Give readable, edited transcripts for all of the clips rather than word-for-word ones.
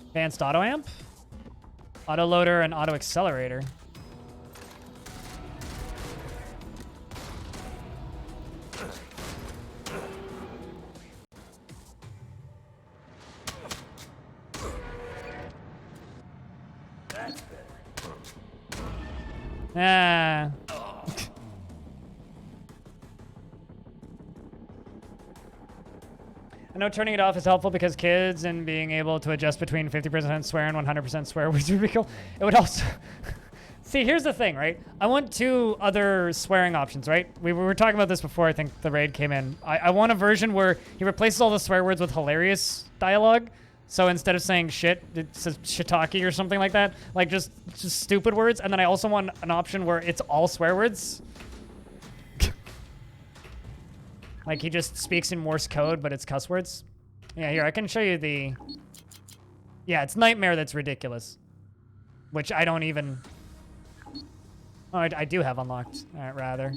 Advanced auto amp, auto loader, and auto accelerator. Ah. I know turning it off is helpful because kids and being able to adjust between 50% swear and 100% swear words would be cool. It would also... See, here's the thing, right? I want 2 other swearing options, right? We were talking about this before I think the raid came in. I want a version where he replaces all the swear words with hilarious dialogue. So instead of saying shit, it says shiitake or something like that. Like just stupid words. And then I also want an option where it's all swear words. Like he just speaks in Morse code, but it's cuss words. Yeah, here, I can show you the... Yeah, it's Nightmare that's ridiculous. Which I don't even... Oh, I do have unlocked, rather.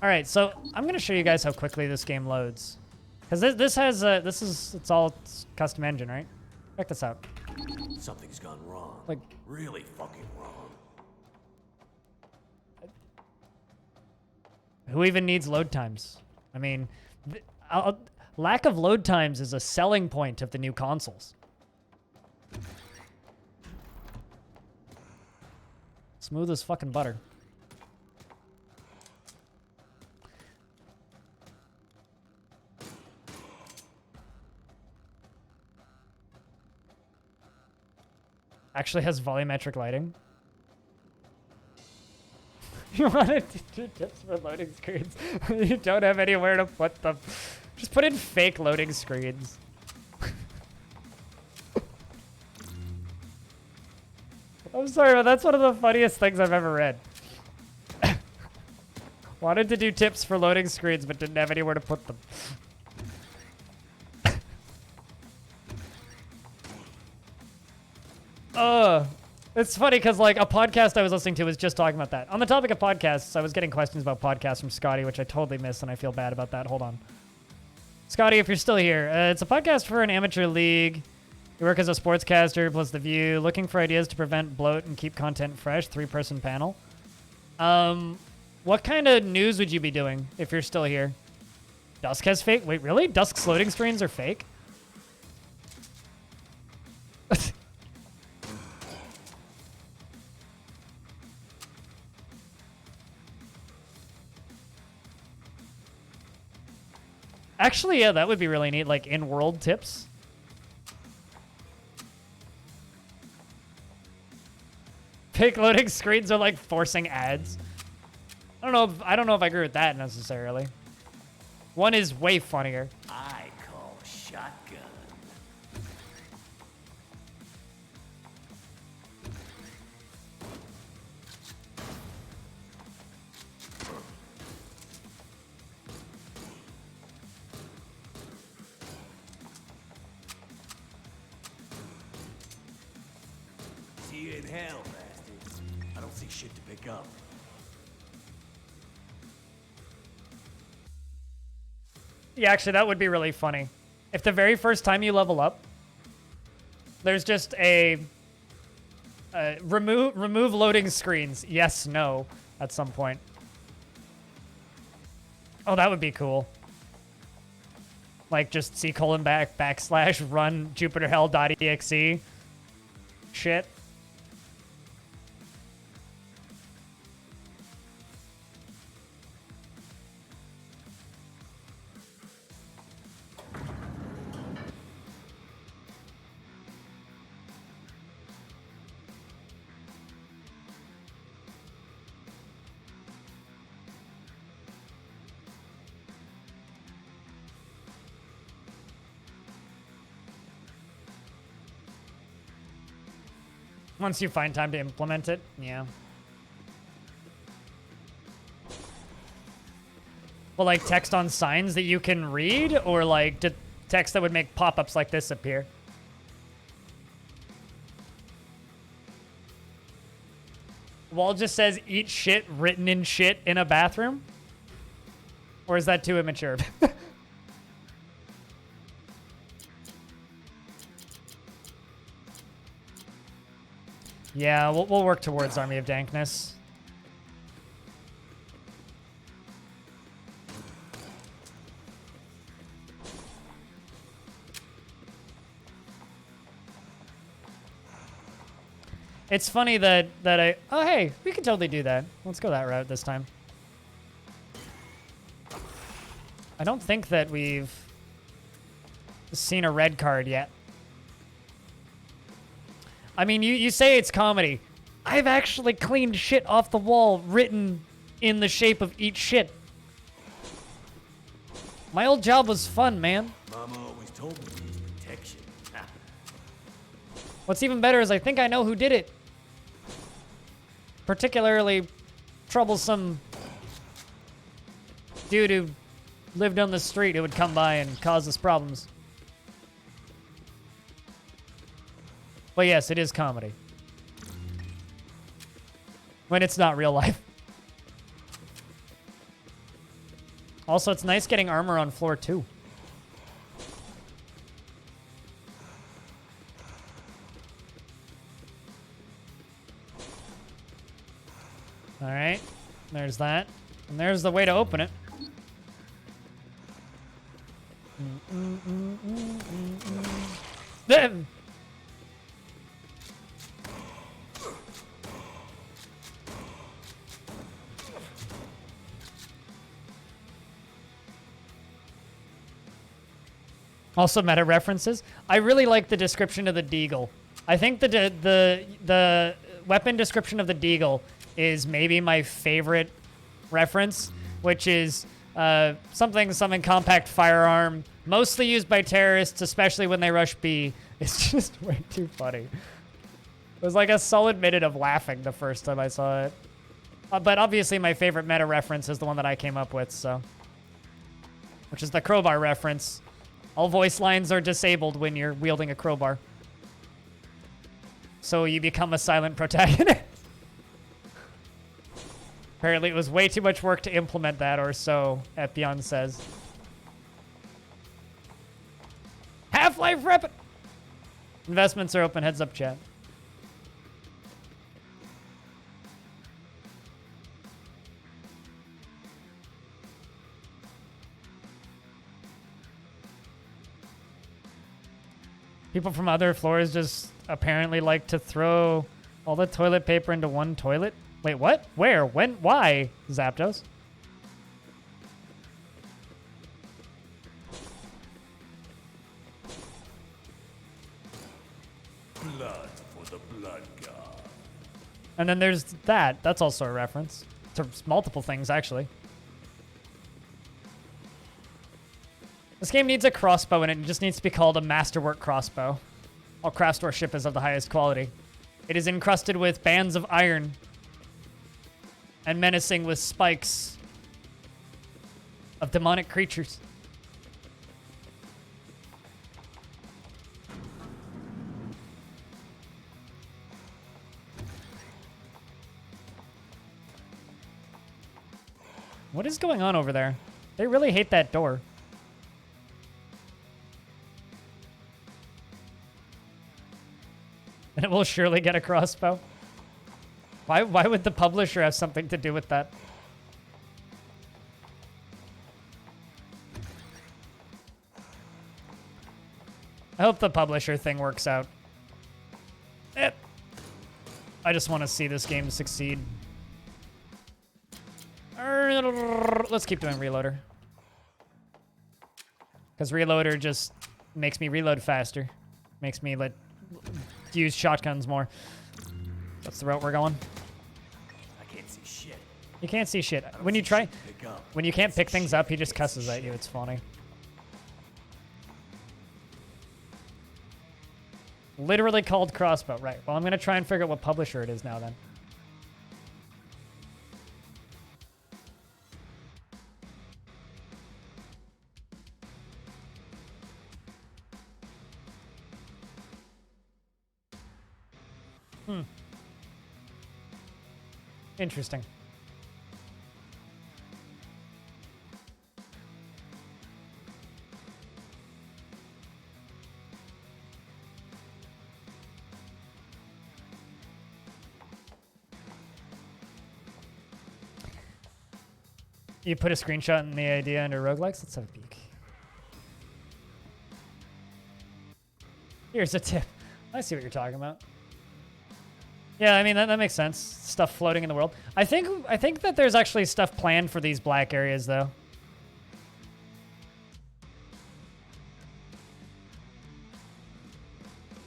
All right, so I'm going to show you guys how quickly this game loads. Because it's all custom engine, right? Check this out. Something's gone wrong. Like, really fucking wrong. who even needs load times? I mean, lack of load times is a selling point of the new consoles. Smooth as fucking butter. Actually has volumetric lighting. You want to do tips for loading screens? You don't have anywhere to put them. Just put in fake loading screens. I'm sorry, but that's one of the funniest things I've ever read. Wanted to do tips for loading screens, but didn't have anywhere to put them. It's funny because like a podcast I was listening to was just talking about that. On the topic of podcasts, I was getting questions about podcasts from Scotty, which I totally missed, and I feel bad about that. Hold on. Scotty, if you're still here, it's a podcast for an amateur league. You work as a sportscaster, plus The View, looking for ideas to prevent bloat and keep content fresh, 3-person panel. What kind of news would you be doing if you're still here? Dusk has fake? Wait, really? Dusk's loading screens are fake? Actually, yeah, that would be really neat, like in-world tips. Fake loading screens are like forcing ads. I don't know if I agree with that necessarily. One is way funnier. I call shotgun. See you in hell, bastards. I don't see shit to pick up. Yeah, actually, that would be really funny. If the very first time you level up, there's just a remove loading screens. Yes, no, at some point. Oh, that would be cool. Like just C:\\/ run JupiterHell.exe shit. Once you find time to implement it, yeah. Well, like text on signs that you can read, or like text that would make pop-ups like this appear. Wall just says eat shit written in shit in a bathroom? Or is that too immature? Yeah, we'll work towards Army of Dankness. It's funny that oh hey, we could totally do that. Let's go that route this time. I don't think that we've seen a red card yet. I mean, you say it's comedy. I've actually cleaned shit off the wall written in the shape of each shit. My old job was fun, man. Mama always told me to use protection. What's even better is I think I know who did it. Particularly troublesome dude who lived on the street who would come by and cause us problems. But yes, it is comedy. When it's not real life. Also, it's nice getting armor on floor 2. All right, there's that. And there's the way to open it. Then. Also meta references. I really like the description of the Deagle. I think the weapon description of the Deagle is maybe my favorite reference, which is something compact firearm, mostly used by terrorists, especially when they rush B. It's just way too funny. It was like a solid minute of laughing the first time I saw it. But obviously my favorite meta reference is the one that I came up with, so. Which is the crowbar reference. All voice lines are disabled when you're wielding a crowbar. So you become a silent protagonist. Apparently it was way too much work to implement that, or so Epyon says. Half-Life Rep. Investments are open. Heads up, chat. People from other floors just apparently like to throw all the toilet paper into one toilet. Wait, what? Where? When? Why? Zapdos? Blood for the blood god. And then there's that. That's also a reference to multiple things, actually. This game needs a crossbow in it. It just needs to be called a masterwork crossbow. All craftsmanship is of the highest quality. It is encrusted with bands of iron and menacing with spikes of demonic creatures. What is going on over there? They really hate that door. And it will surely get a crossbow. Why would the publisher have something to do with that? I hope the publisher thing works out. I just want to see this game succeed. Let's keep doing Reloader. Because Reloader just makes me reload faster. Makes me use shotguns more. That's the route we're going. I can't see shit. You can't see shit. When you can't pick things up, he just cusses at you. It's funny. Literally called crossbow. Right. Well, I'm going to try and figure out what publisher it is now then. Interesting. You put a screenshot in the idea under roguelikes? Let's have a peek. Here's a tip. I see what you're talking about. Yeah, I mean, that makes sense. Stuff floating in the world. I think that there's actually stuff planned for these black areas, though.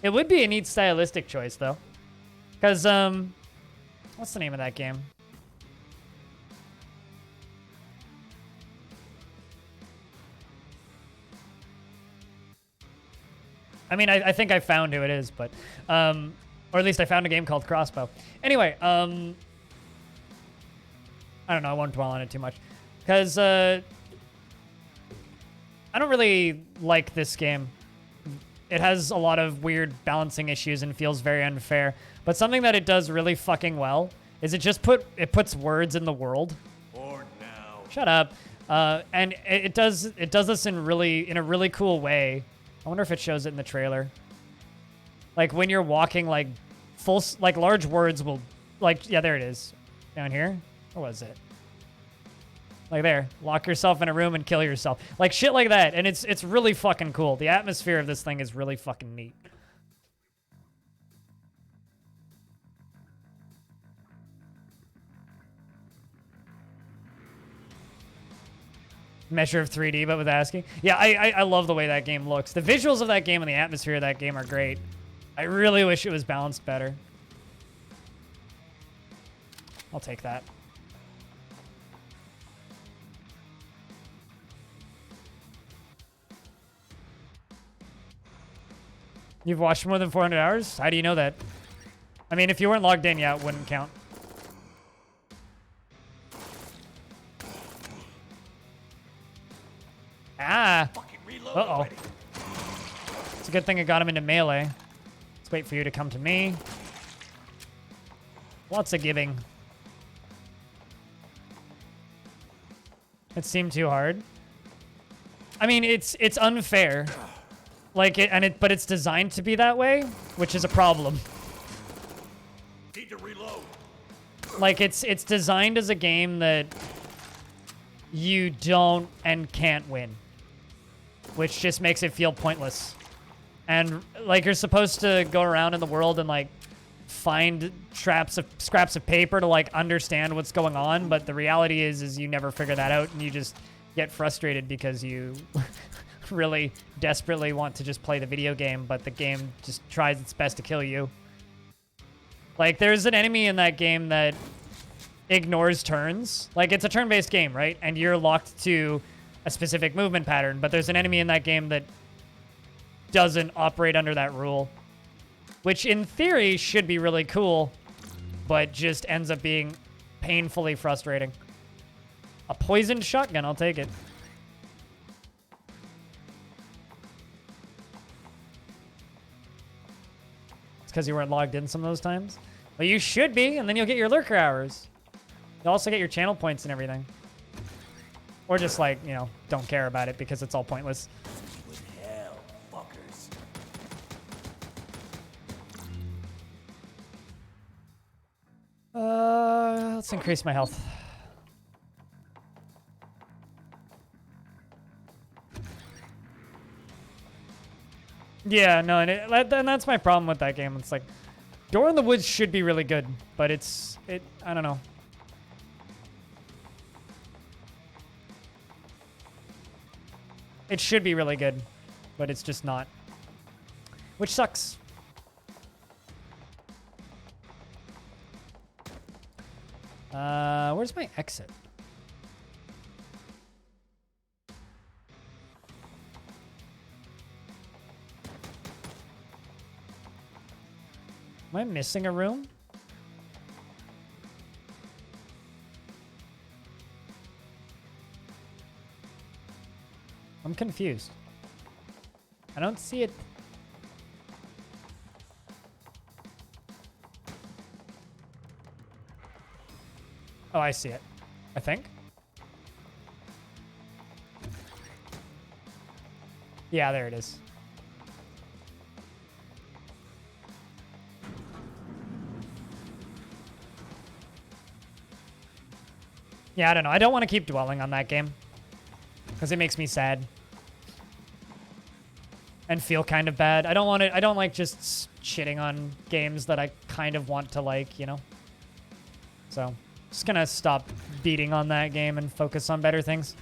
It would be a neat stylistic choice, though. Because, what's the name of that game? I mean, I think I found who it is, but, or at least I found a game called Crossbow. Anyway, I don't know, I won't dwell on it too much. Because, I don't really like this game. It has a lot of weird balancing issues and feels very unfair. But something that it does really fucking well is it puts words in the world. Or now. Shut up. And it does this in a really cool way. I wonder if it shows it in the trailer. Like when you're walking, like large words will, like, yeah, there it is. Down here? Or was it? Like there, lock yourself in a room and kill yourself. Like shit like that. And it's really fucking cool. The atmosphere of this thing is really fucking neat. Measure of 3D, but with ASCII. Yeah, I love the way that game looks. The visuals of that game and the atmosphere of that game are great. I really wish it was balanced better. I'll take that. You've watched more than 400 hours? How do you know that? I mean, if you weren't logged in, yeah, it wouldn't count. Ah. Uh-oh. It's a good thing I got him into melee. Let's wait for you to come to me. Lots of giving. It seemed too hard. I mean, it's unfair. But it's designed to be that way, which is a problem. Need to reload. Like it's designed as a game that you don't and can't win, which just makes it feel pointless. And like you're supposed to go around in the world and like find scraps of paper to like understand what's going on, but the reality is you never figure that out and you just get frustrated because you really desperately want to just play the video game, but the game just tries its best to kill you. Like there's an enemy in that game that ignores turns. Like it's a turn-based game, right? And you're locked to a specific movement pattern, but there's an enemy in that game that doesn't operate under that rule, which in theory should be really cool, but just ends up being painfully frustrating. A poisoned shotgun, I'll take it. It's because you weren't logged in some of those times. Well, you should be, and then you'll get your lurker hours. You'll also get your channel points and everything. Or just like, you know, don't care about it because it's all pointless. With hell, fuckers. Let's increase my health. Yeah, no, and that's my problem with that game. It's like, Door in the Woods should be really good, but I don't know. It should be really good, but it's just not. Which sucks. Where's my exit? Am I missing a room? I'm confused. I don't see it. Oh, I see it. I think. Yeah, there it is. Yeah, I don't know. I don't want to keep dwelling on that game because it makes me sad and feel kind of bad. I don't want to. I don't like just shitting on games that I kind of want to like, you know. So, just gonna stop beating on that game and focus on better things.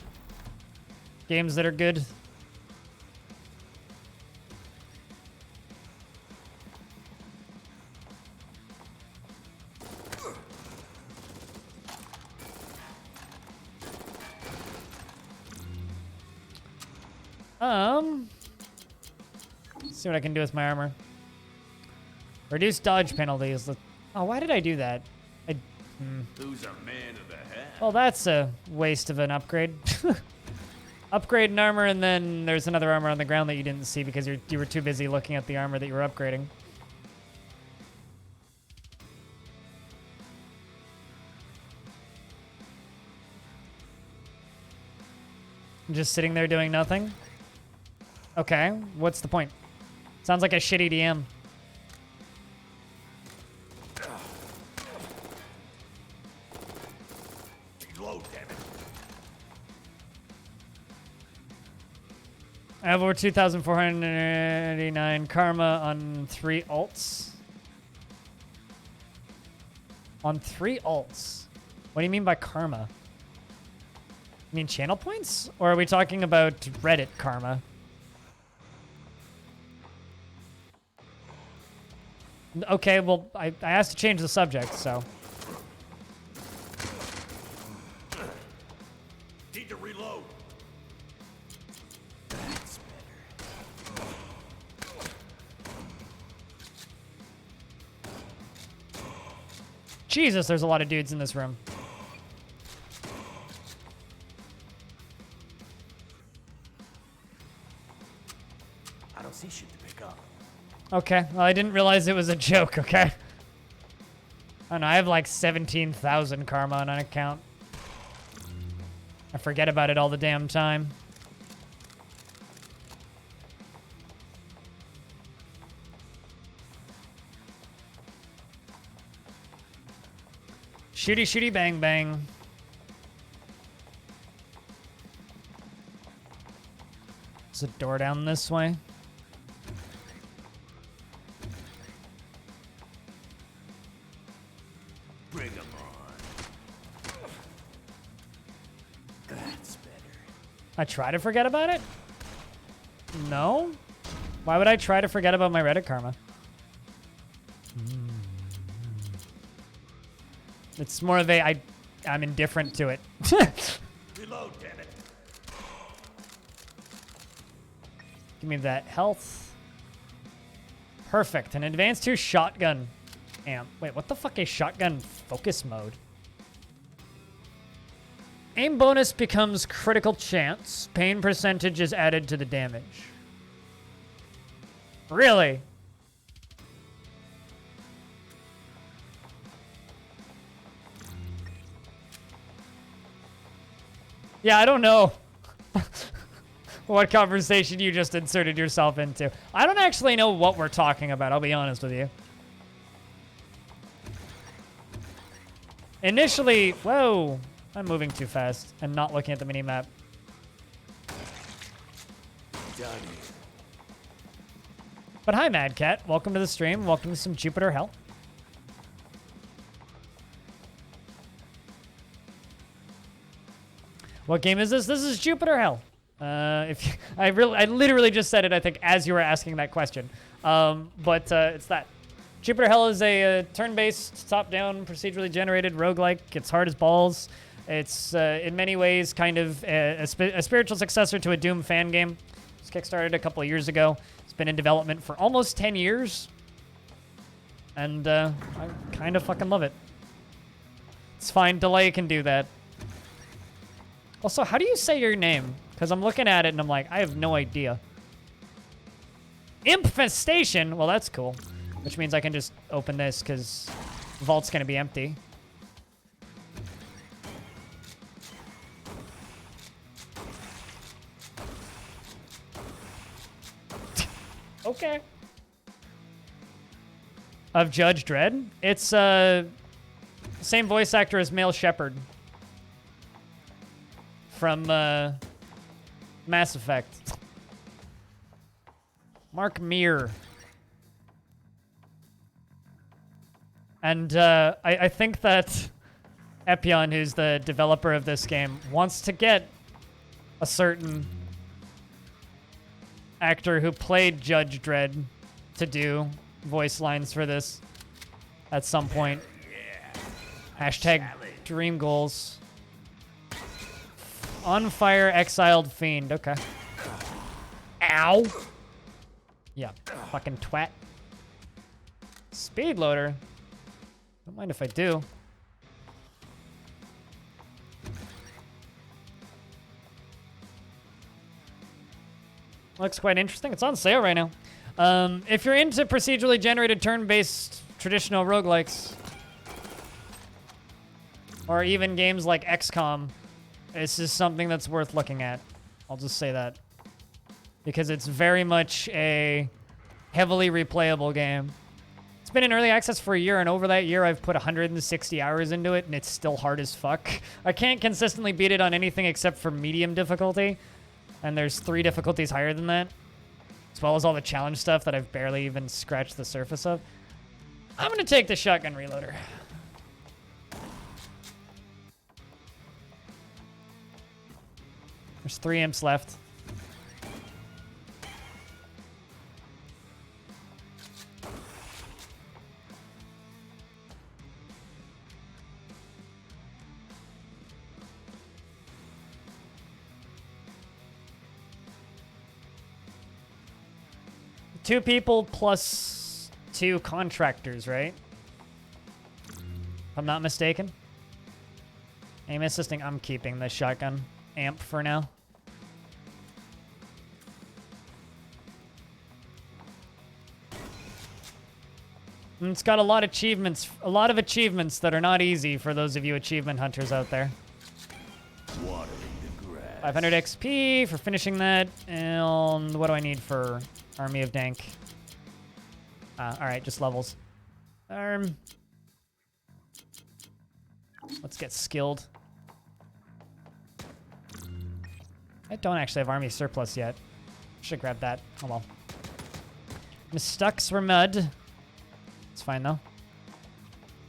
Games that are good. Let's see what I can do with my armor. Reduce dodge penalties. Oh, why did I do that? Who's a man of the hat? Well, that's a waste of an upgrade. Upgrade an armor, and then there's another armor on the ground that you didn't see because you were too busy looking at the armor that you were upgrading. Just sitting there doing nothing? Okay, what's the point? Sounds like a shitty DM. Reload, damn it. I have over 2,489 karma on 3 alts. On 3 alts? What do you mean by karma? You mean channel points? Or are we talking about Reddit karma? Okay, well, I asked to change the subject, so. Need to reload. That's better. Jesus, there's a lot of dudes in this room. I don't see shit to pick up. Okay, well, I didn't realize it was a joke, okay? I don't know, I have like 17,000 karma on an account. I forget about it all the damn time. Shooty, shooty, bang, bang. There's a door down this way. Bring 'em on. That's better. I try to forget about it? No? Why would I try to forget about my Reddit karma? It's more of a, I'm indifferent to it. Reload, damn it. Give me that health. Perfect. An advanced 2 shotgun amp. Wait, what the fuck is shotgun focus mode? Aim bonus becomes critical chance. Pain percentage is added to the damage. Really? Yeah, I don't know what conversation you just inserted yourself into. I don't actually know what we're talking about, I'll be honest with you. Initially, whoa, I'm moving too fast and not looking at the minimap. Done. But hi, Mad Cat. Welcome to the stream. Welcome to some Jupiter Hell. What game is this? This is Jupiter Hell. I literally just said it, I think, as you were asking that question. But it's that. Jupiter Hell is a turn-based, top-down, procedurally generated roguelike. It's hard as balls. It's, in many ways, kind of a spiritual successor to a Doom fan game. It was kickstarted a couple of years ago. It's been in development for almost 10 years. And I kind of fucking love it. It's fine. Delay can do that. Also, how do you say your name? Because I'm looking at it and I'm like, I have no idea. Infestation? Well, that's cool. Which means I can just open this because the vault's going to be empty. Okay. Of Judge Dredd? It's same voice actor as Male Shepherd. from Mass Effect. Mark Meer. And I think that Epion, who's the developer of this game, wants to get a certain actor who played Judge Dredd to do voice lines for this at some point. Hashtag dream goals. On fire exiled fiend. Okay. Ow. Yeah. Fucking twat. Speed loader. Don't mind if I do. Looks quite interesting. It's on sale right now. If you're into procedurally generated turn-based traditional roguelikes, or even games like XCOM, this is something that's worth looking at. I'll just say that. Because it's very much a heavily replayable game. It's been in early access for a year, and over that year, I've put 160 hours into it, and it's still hard as fuck. I can't consistently beat it on anything except for medium difficulty, and there's 3 difficulties higher than that, as well as all the challenge stuff that I've barely even scratched the surface of. I'm gonna take the shotgun reloader. There's 3 imps left. Two people plus 2 contractors, right? If I'm not mistaken. Aim assisting, I'm keeping the shotgun amp for now. And it's got a lot of achievements that are not easy for those of you achievement hunters out there. 500 XP for finishing that, and what do I need for Army of Dank? Alright, just levels. Let's get skilled. I don't actually have Army Surplus yet. Should grab that. Oh well. Mistucks were mud. It's fine though.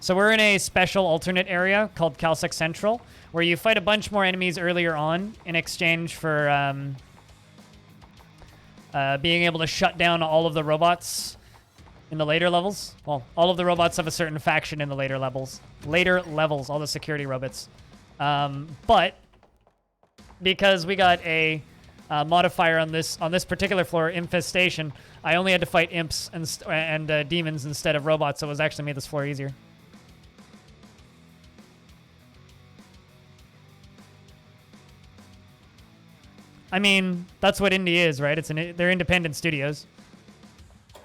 So we're in a special alternate area called Calsec Central, where you fight a bunch more enemies earlier on in exchange for being able to shut down all of the robots in the later levels. Well, all of the robots of a certain faction in the later levels. All the security robots. But because we got a modifier on this particular floor, Infestation, I only had to fight imps and demons instead of robots, so it was actually made this floor easier. I mean, that's what indie is, right? They're independent studios.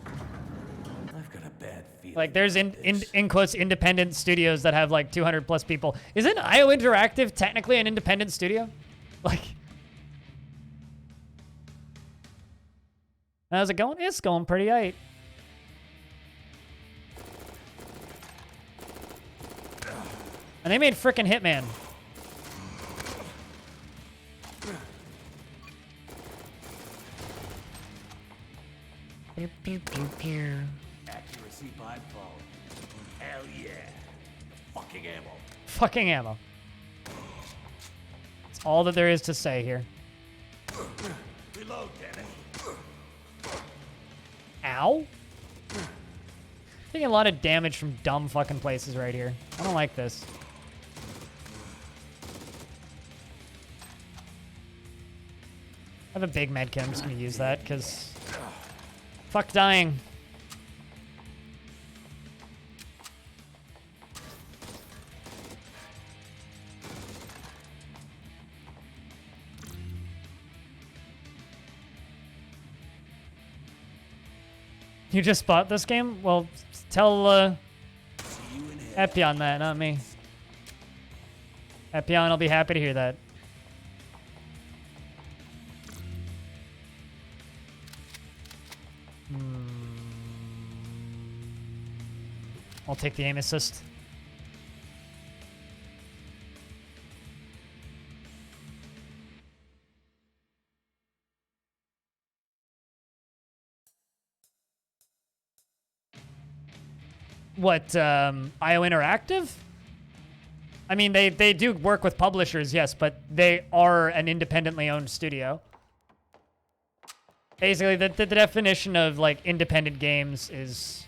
I've got a bad feeling. Like, there's in quotes independent studios that have like 200 plus people. Isn't IO Interactive technically an independent studio? Like, how's it going? It's going pretty aight. And they made frickin' Hitman. Accuracy by phone. Hell yeah. Fucking ammo. Fucking ammo. That's all that there is to say here. Reload, damn it. Ow. Taking a lot of damage from dumb fucking places right here. I don't like this. I have a big medkit. I'm just gonna use that because fuck dying. You just bought this game? Well, tell Epion that, not me. Epion will be happy to hear that. I'll take the aim assist. What, IO Interactive? I mean, they do work with publishers, yes, but they are an independently owned studio. Basically, the definition of, like, independent games is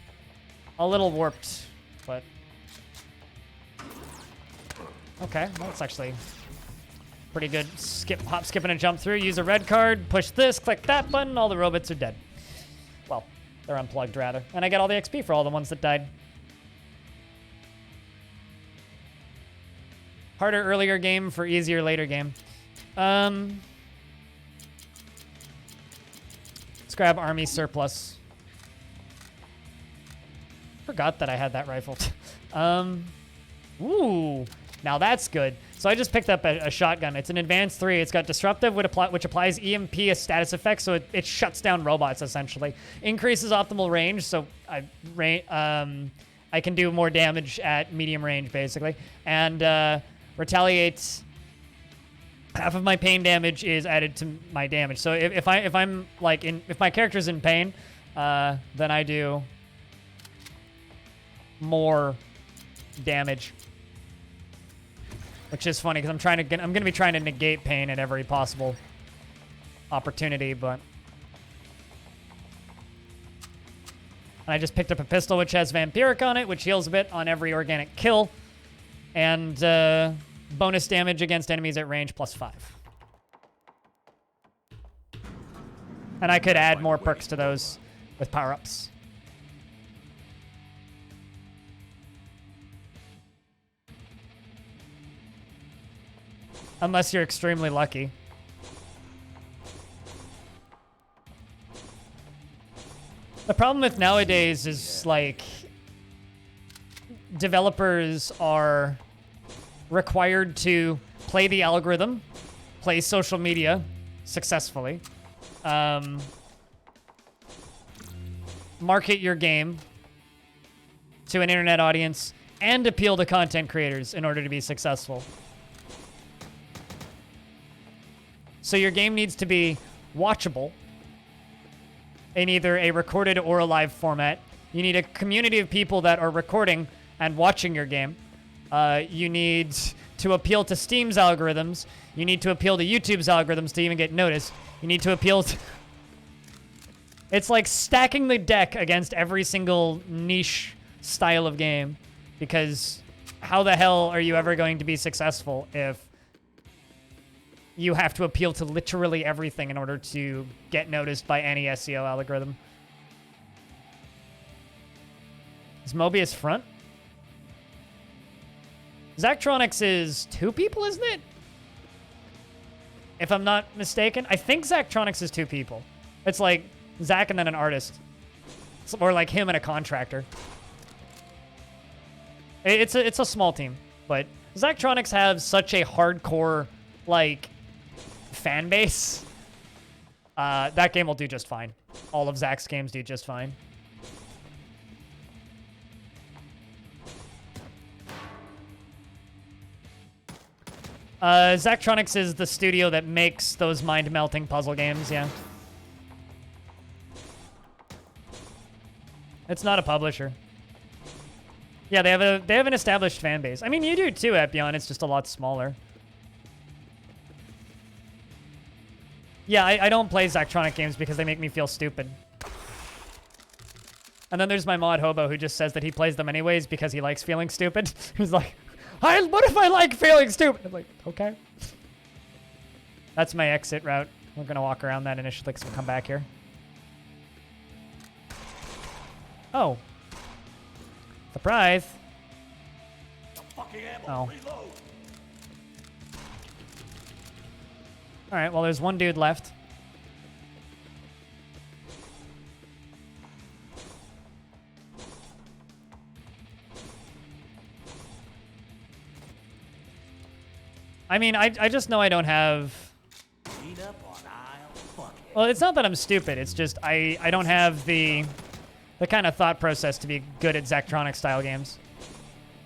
a little warped, but... Okay, well, that's actually pretty good. Hop, skip, and a jump through. Use a red card, push this, click that button, all the robots are dead. Well, they're unplugged, rather. And I get all the XP for all the ones that died. Harder earlier game for easier later game. Let's grab army surplus. Forgot that I had that rifle. Ooh, now that's good. So I just picked up a shotgun. It's an advanced 3. It's got disruptive, which applies EMP as status effect, so it shuts down robots essentially. Increases optimal range, so I can do more damage at medium range basically, and retaliates. Half of my pain damage is added to my damage. So if I'm like if my character's in pain, then I do more damage, which is funny because I'm gonna be trying to negate pain at every possible opportunity, but. And I just picked up a pistol which has vampiric on it, which heals a bit on every organic kill. And bonus damage against enemies at range +5. And I could add more perks to those with power-ups. Unless you're extremely lucky. The problem with nowadays is, like, developers are required to play the algorithm, play social media successfully, market your game to an internet audience, and appeal to content creators in order to be successful. So your game needs to be watchable in either a recorded or a live format. You need a community of people that are recording and watching your game. You need to appeal to Steam's algorithms. You need to appeal to YouTube's algorithms to even get noticed. You need to appeal to... It's like stacking the deck against every single niche style of game, because how the hell are you ever going to be successful if you have to appeal to literally everything in order to get noticed by any SEO algorithm? Is Mobius front? Zachtronics is 2 people, isn't it? If I'm not mistaken. I think Zachtronics is 2 people. It's like Zach and then an artist. Or like him and a contractor. It's a small team. But Zachtronics have such a hardcore, like, fan base. That game will do just fine. All of Zach's games do just fine. Zachtronics is the studio that makes those mind-melting puzzle games, yeah. It's not a publisher. Yeah, they have an established fan base. I mean, you do too, Epion. It's just a lot smaller. Yeah, I don't play Zachtronic games because they make me feel stupid. And then there's my mod Hobo who just says that he plays them anyways because he likes feeling stupid. He's like, what if I like feeling stupid? I'm like, okay. That's my exit route. We're going to walk around that initially because we'll come back here. Oh. Surprise. Oh. Alright, well, there's one dude left. I mean, I just know I don't have... Well, it's not that I'm stupid. It's just I don't have the kind of thought process to be good at Zachtronic-style games.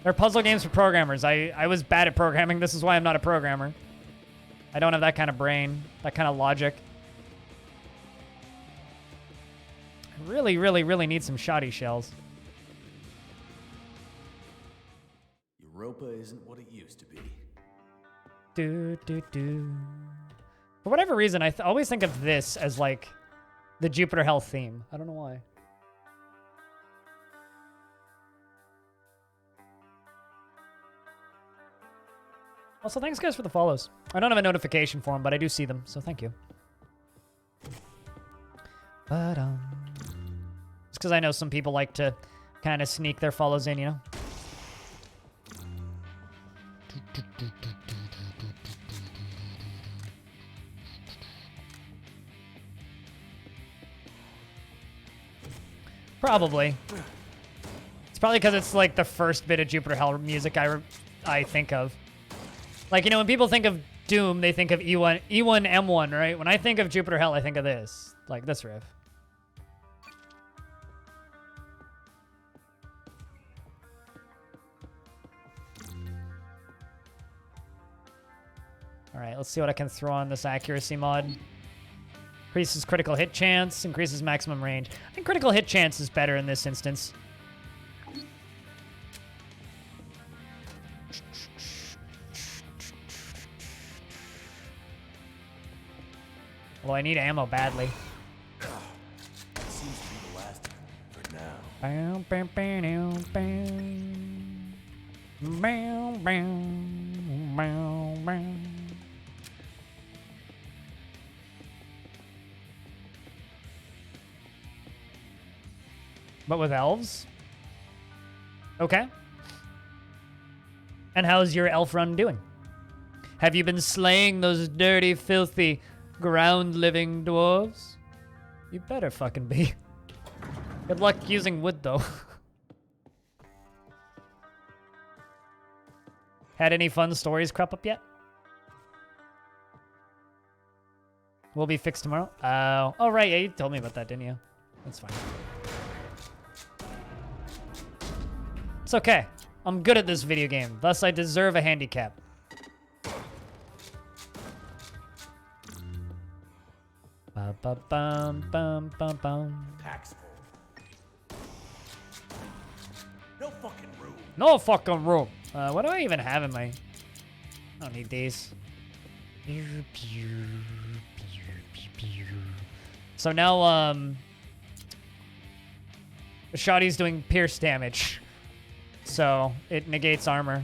They're puzzle games for programmers. I was bad at programming. This is why I'm not a programmer. I don't have that kind of brain, that kind of logic. I really, really, really need some shoddy shells. Europa isn't what it used to be. For whatever reason, I always think of this as like the Jupiter Hell theme. I don't know why. Also, thanks guys for the follows. I don't have a notification for them, but I do see them, so thank you. But it's because I know some people like to kind of sneak their follows in, you know. Probably. It's probably because it's like the first bit of Jupiter Hell music I think of. Like, you know, when people think of Doom, they think of E1, M1, right? When I think of Jupiter Hell, I think of this. Like this riff. All right, let's see what I can throw on this accuracy mod. Increases critical hit chance, increases maximum range. I think critical hit chance is better in this instance. Although I need ammo badly. That seems to be the last of it for now. Bow, bow, bow, bow. Bow, bow, bow, bow. But with elves? Okay. And how's your elf run doing? Have you been slaying those dirty, filthy, ground-living dwarves? You better fucking be. Good luck using wood, though. Had any fun stories crop up yet? Will be fixed tomorrow? Oh, right, yeah, you told me about that, didn't you? That's fine. It's okay. I'm good at this video game, thus I deserve a handicap. Ba-ba-bum-bum-bum-bum. Pack's full. No fucking room. No fucking room. What do I even have in my... I don't need these. So now, Shoddy's doing pierce damage. So it negates armor.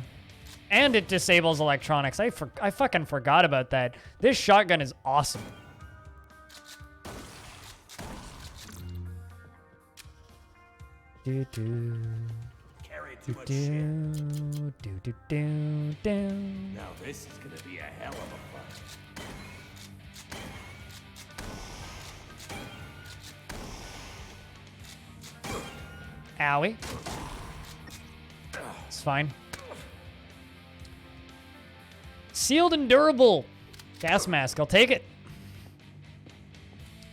And it disables electronics. I fucking forgot about that. This shotgun is awesome. Do do. Carry Do too much do shit. do do do do. Now this is gonna be a hell of a fight. Owie. It's fine. Sealed and durable. Gas mask. I'll take it.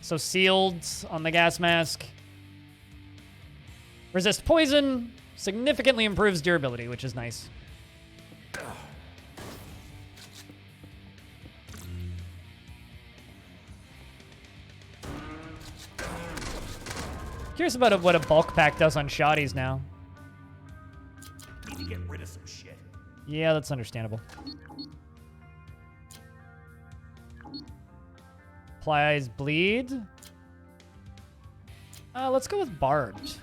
So sealed on the gas mask. Resist poison. Significantly improves durability, which is nice. Curious about what a bulk pack does on shotties now. Need to get rid of some shit. Yeah, that's understandable. Applies bleed. Let's go with barbed.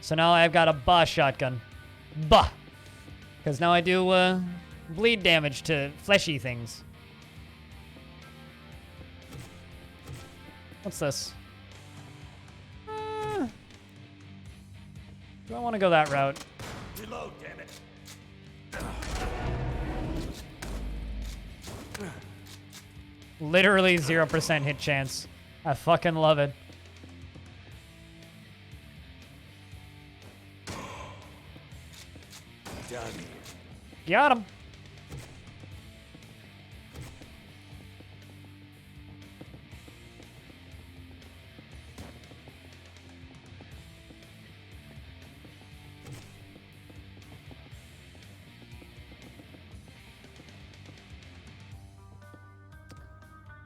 So now I've got a Bah shotgun. Bah! Because now I do bleed damage to fleshy things. What's this? Do I want to go that route? Reload, damn it. Literally 0% hit chance. I fucking love it. Down here. Got him.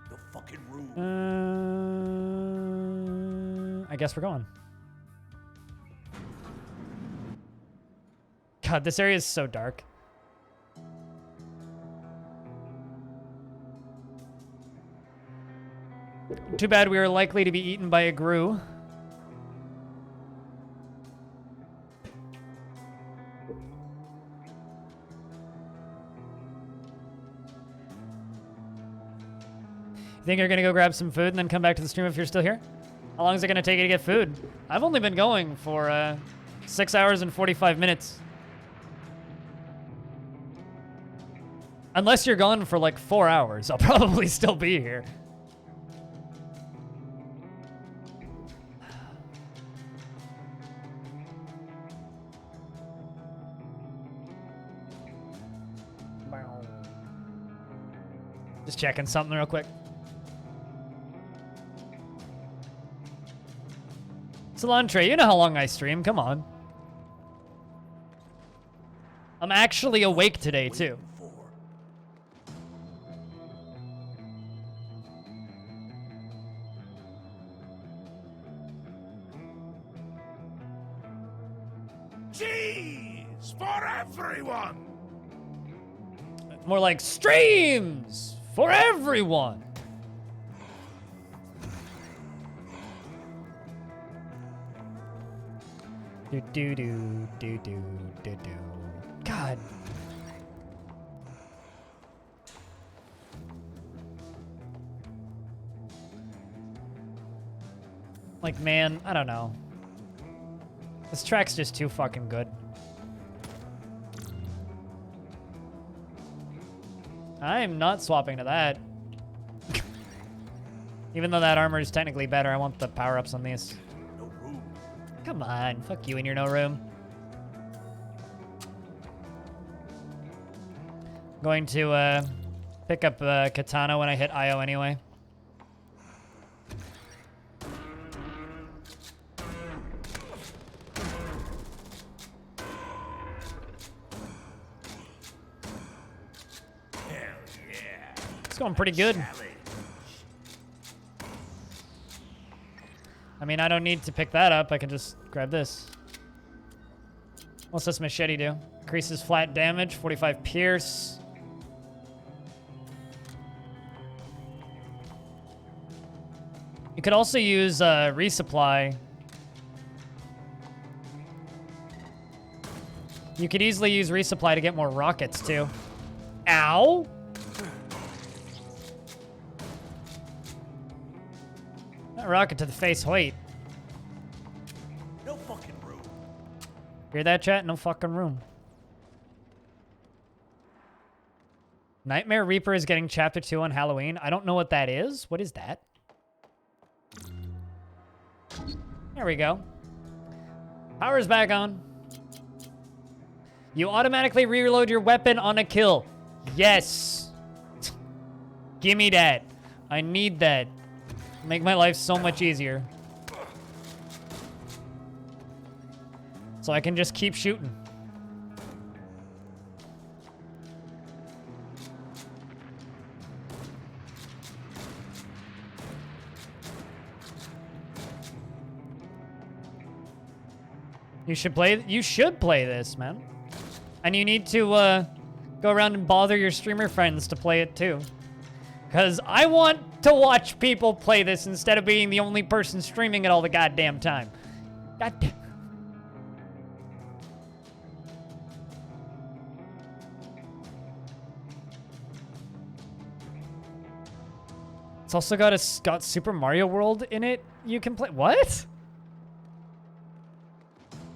No fucking room. I guess we're going. God, this area is so dark. Too bad we were likely to be eaten by a Gru. You think you're gonna go grab some food and then come back to the stream if you're still here? How long is it gonna take you to get food? I've only been going for 6 hours and 45 minutes. Unless you're gone for like 4 hours, I'll probably still be here. Just checking something real quick. Solantre, you know how long I stream, come on. I'm actually awake today, too. Cheese for everyone! More like streams for everyone. Do do do do do do do. God. Like, man, I don't know. This track's just too fucking good. I'm not swapping to that. Even though that armor is technically better, I want the power-ups on these. No room. Come on, fuck you in your no room. Going to pick up Katana when I hit Io anyway. It's going pretty good. I mean, I don't need to pick that up. I can just grab this. What's this machete do? Increases flat damage, 45 pierce. You could also use resupply. You could easily use resupply to get more rockets too. Ow! That rocket to the face, wait. No fucking room. Hear that, chat? No fucking room. Nightmare Reaper is getting Chapter 2 on Halloween. I don't know what that is. What is that? There we go. Power's back on. You automatically reload your weapon on a kill. Yes. Give me that. I need that. Make my life so much easier. So I can just keep shooting. You should play this, man. And you need to go around and bother your streamer friends to play it too. Because I want to watch people play this instead of being the only person streaming it all the goddamn time. God. It's also got Super Mario World in it. You can play. What?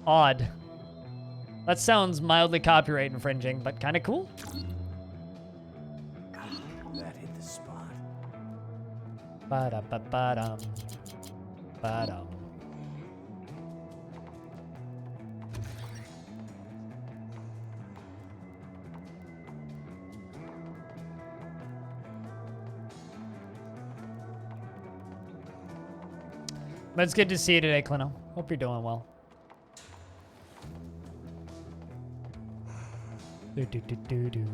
Odd. That sounds mildly copyright infringing, but kind of cool. That hit the spot. Ba-da-ba-ba-dum. Ba-dum. But it's good to see you today, Clino. Hope you're doing well. Do-do-do-do-do.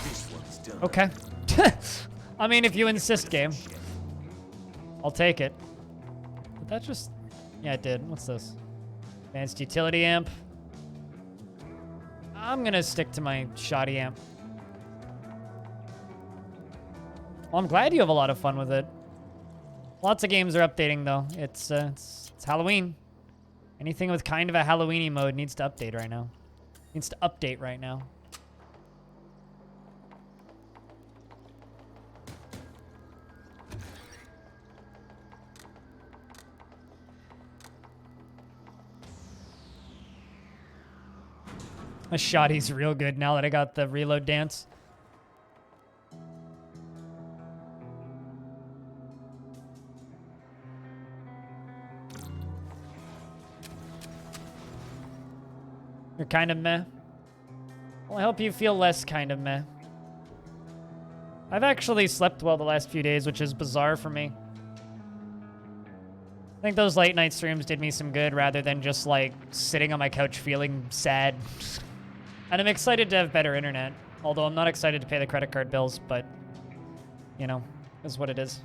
This one's done. Okay. I mean, if you insist, game. I'll take it. But that just Yeah, it did. What's this? Advanced utility amp. I'm gonna stick to my shoddy amp. Well, I'm glad you have a lot of fun with it. Lots of games are updating though. It's Halloween. Anything with kind of a Halloweeny mode needs to update right now. Needs to update right now. My shoddy's real good now that I got the reload dance. You're kind of meh. Well, I hope you feel less kind of meh. I've actually slept well the last few days, which is bizarre for me. I think those late night streams did me some good rather than just like sitting on my couch feeling sad. And I'm excited to have better internet. Although I'm not excited to pay the credit card bills, but you know, is what it is.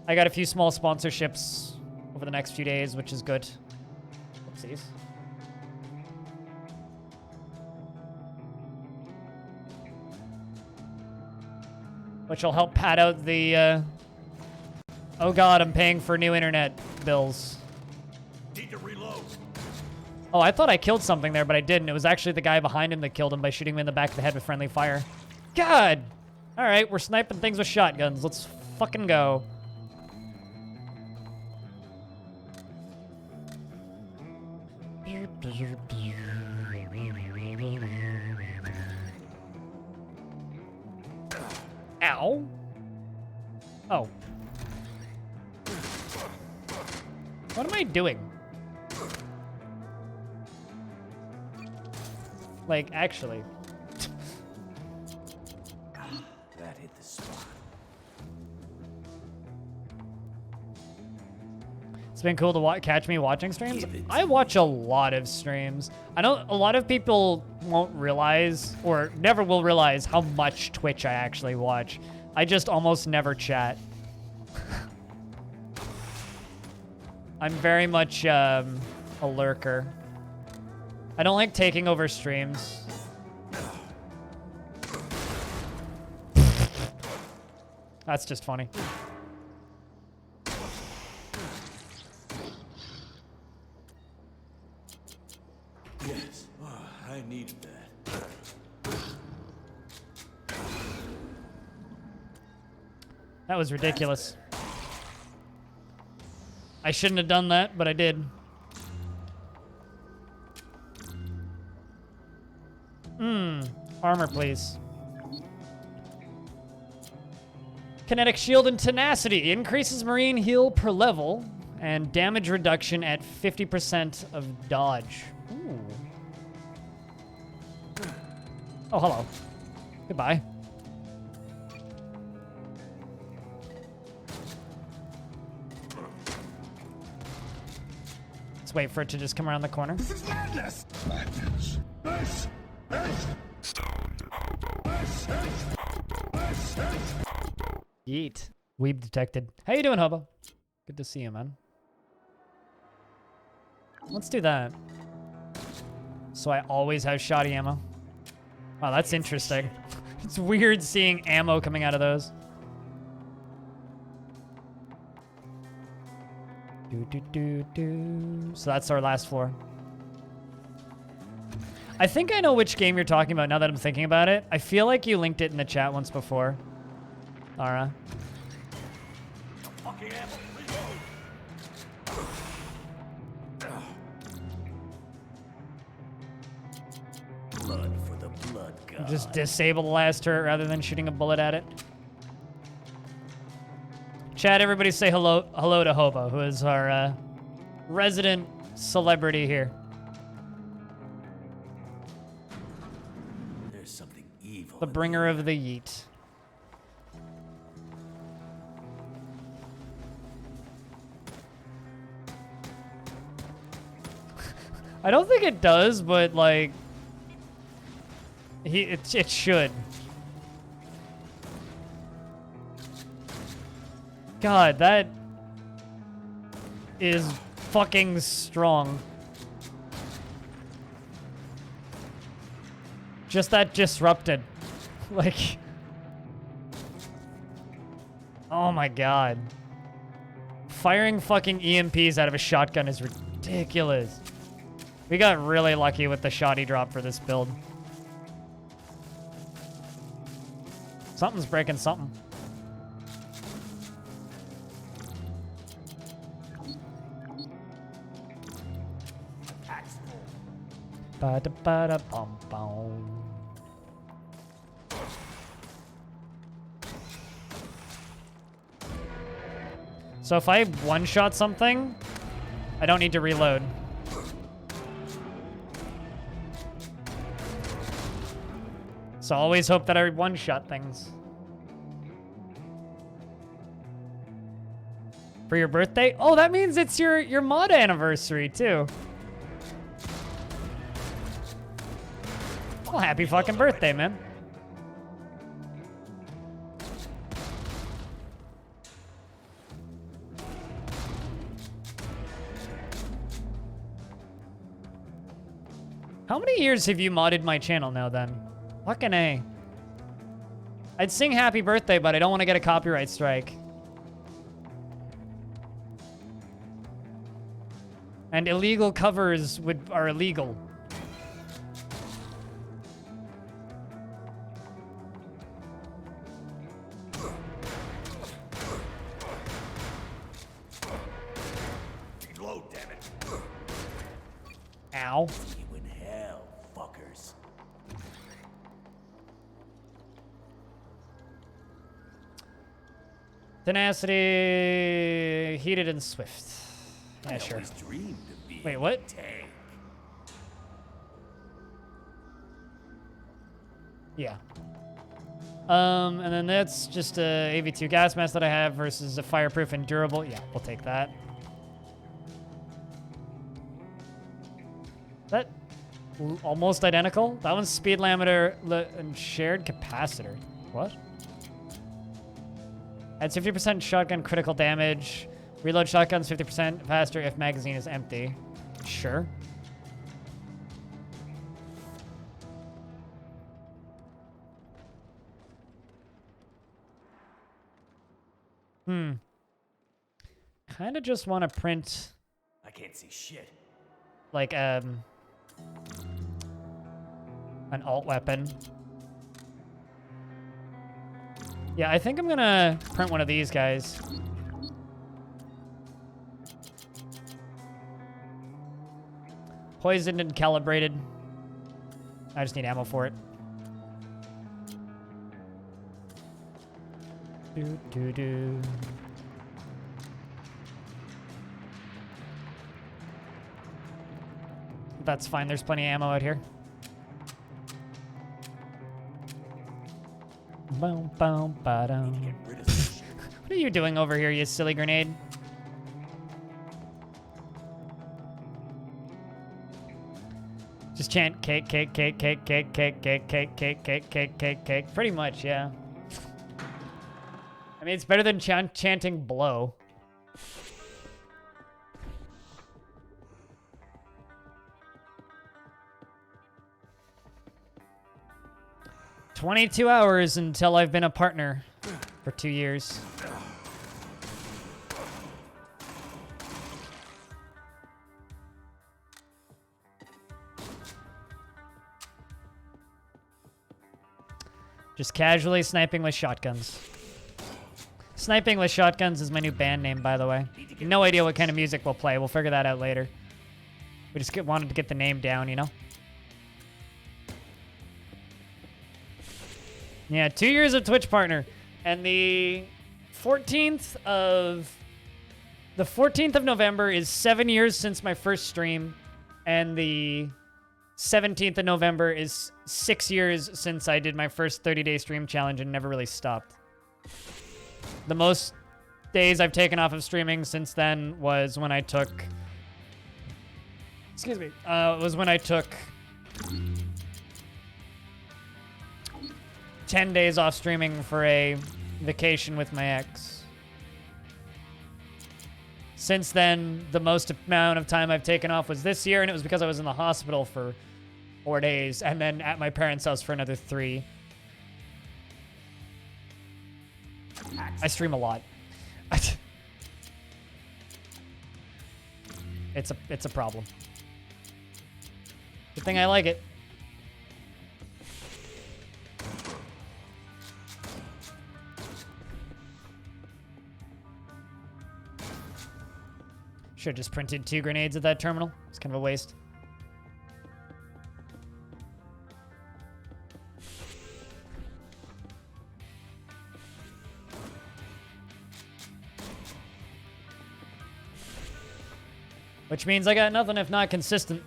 I got a few small sponsorships over the next few days, which is good. Oopsies. Which will help pad out the, oh god, I'm paying for new internet bills. Need to reload. Oh, I thought I killed something there, but I didn't. It was actually the guy behind him that killed him by shooting him in the back of the head with friendly fire. God! Alright, we're sniping things with shotguns. Let's fucking go. Ow. Oh. What am I doing? Like, actually. That hit the spot. It's been cool to catch me watching streams. I watch a lot of streams. I know a lot of people won't realize, or never will realize, how much Twitch I actually watch. I just almost never chat. I'm very much a lurker. I don't like taking over streams. That's just funny. Yes. Oh, I needed that. That was ridiculous. I shouldn't have done that, but I did. Armor, please. Kinetic shield and tenacity increases marine heal per level and damage reduction at 50% of dodge. Ooh. Oh, hello. Goodbye. Let's wait for it to just come around the corner. This is madness! Madness! Stoned hobo. Yeet. Weeb detected. How you doing, Hobo? Good to see you, man. Let's do that. So I always have shoddy ammo. Wow, that's interesting. It's weird seeing ammo coming out of those. So that's our last floor. I think I know which game you're talking about now that I'm thinking about it. I feel like you linked it in the chat once before. Lara. Fucking ammo. Reload. Blood for the blood god. Just disable the last turret rather than shooting a bullet at it. Chat, everybody say hello to Hobo, who is our resident celebrity here. There's something evil. The bringer of the yeet. I don't think it does, but like, it should. God, that is fucking strong. Just that disrupted. Like... Oh my god. Firing fucking EMPs out of a shotgun is ridiculous. We got really lucky with the shoddy drop for this build. Something's breaking something. Ba-da-ba-da-bum-bum. So if I one-shot something, I don't need to reload. So always hope that I one-shot things. For your birthday? Oh, that means it's your mod anniversary, too. Well, happy fucking birthday, man. How many years have you modded my channel now, then? Fucking A. I'd sing happy birthday, but I don't want to get a copyright strike. And illegal covers are illegal. Reload, damn it. Ow. See you in hell, fuckers. Tenacity, heated and swift. Yeah, I sure. always dreamed of being Wait, what? a tank. Yeah. And then that's just a AV2 gas mask that I have versus a fireproof and durable. Yeah, we'll take that. That almost identical. That one's speed limiter and shared capacitor. What? Adds 50% shotgun critical damage. Reload shotguns 50% faster if magazine is empty. Sure. Kind of just want to print I can't see shit. like an alt weapon. Yeah, I think I'm gonna print one of these guys. Poisoned and calibrated. I just need ammo for it. Do. That's fine. There's plenty of ammo out here. Boom, boom, ba-dum. Get rid of this shit. What are you doing over here, you silly grenade? Just chant cake, cake, cake, cake, cake, cake, cake, cake, cake, cake, cake, cake, cake. Pretty much, yeah. I mean, it's better than chanting blow. "22 hours until I've been a partner for 2 years." Just casually sniping with shotguns. Sniping with shotguns is my new band name, by the way. No idea what kind of music we'll play. We'll figure that out later. We just wanted to get the name down, you know? Yeah, 2 years of Twitch partner. And the 14th of November is 7 years since my first stream. And the 17th of November is 6 years since I did my first 30-day stream challenge and never really stopped. The most days I've taken off of streaming since then was when I took... Excuse me. Was when I took 10 days off streaming for a vacation with my ex. Since then, the most amount of time I've taken off was this year, and it was because I was in the hospital for 4 days, and then at my parents' house for another 3. I stream a lot. It's a problem. Good thing I like it. Should have just printed 2 grenades at that terminal. It's kind of a waste. Which means I got nothing if not consistent.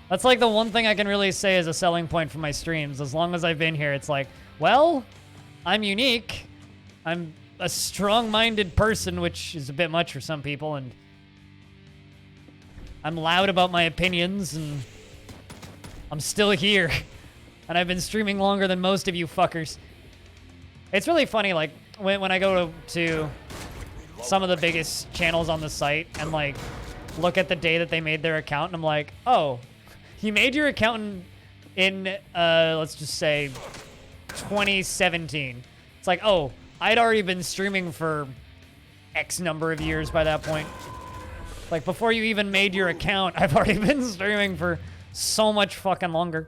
That's like the one thing I can really say is a selling point for my streams. As long as I've been here, it's like, well, I'm unique. I'm a strong-minded person, which is a bit much for some people, and I'm loud about my opinions, and I'm still here. And I've been streaming longer than most of you fuckers. It's really funny, like, when I go to some of the biggest channels on the site and, like, look at the day that they made their account, and I'm like, oh, you made your account in let's just say, 2017. It's like, oh, I'd already been streaming for X number of years by that point. Like, before you even made your account, I've already been streaming for so much fucking longer.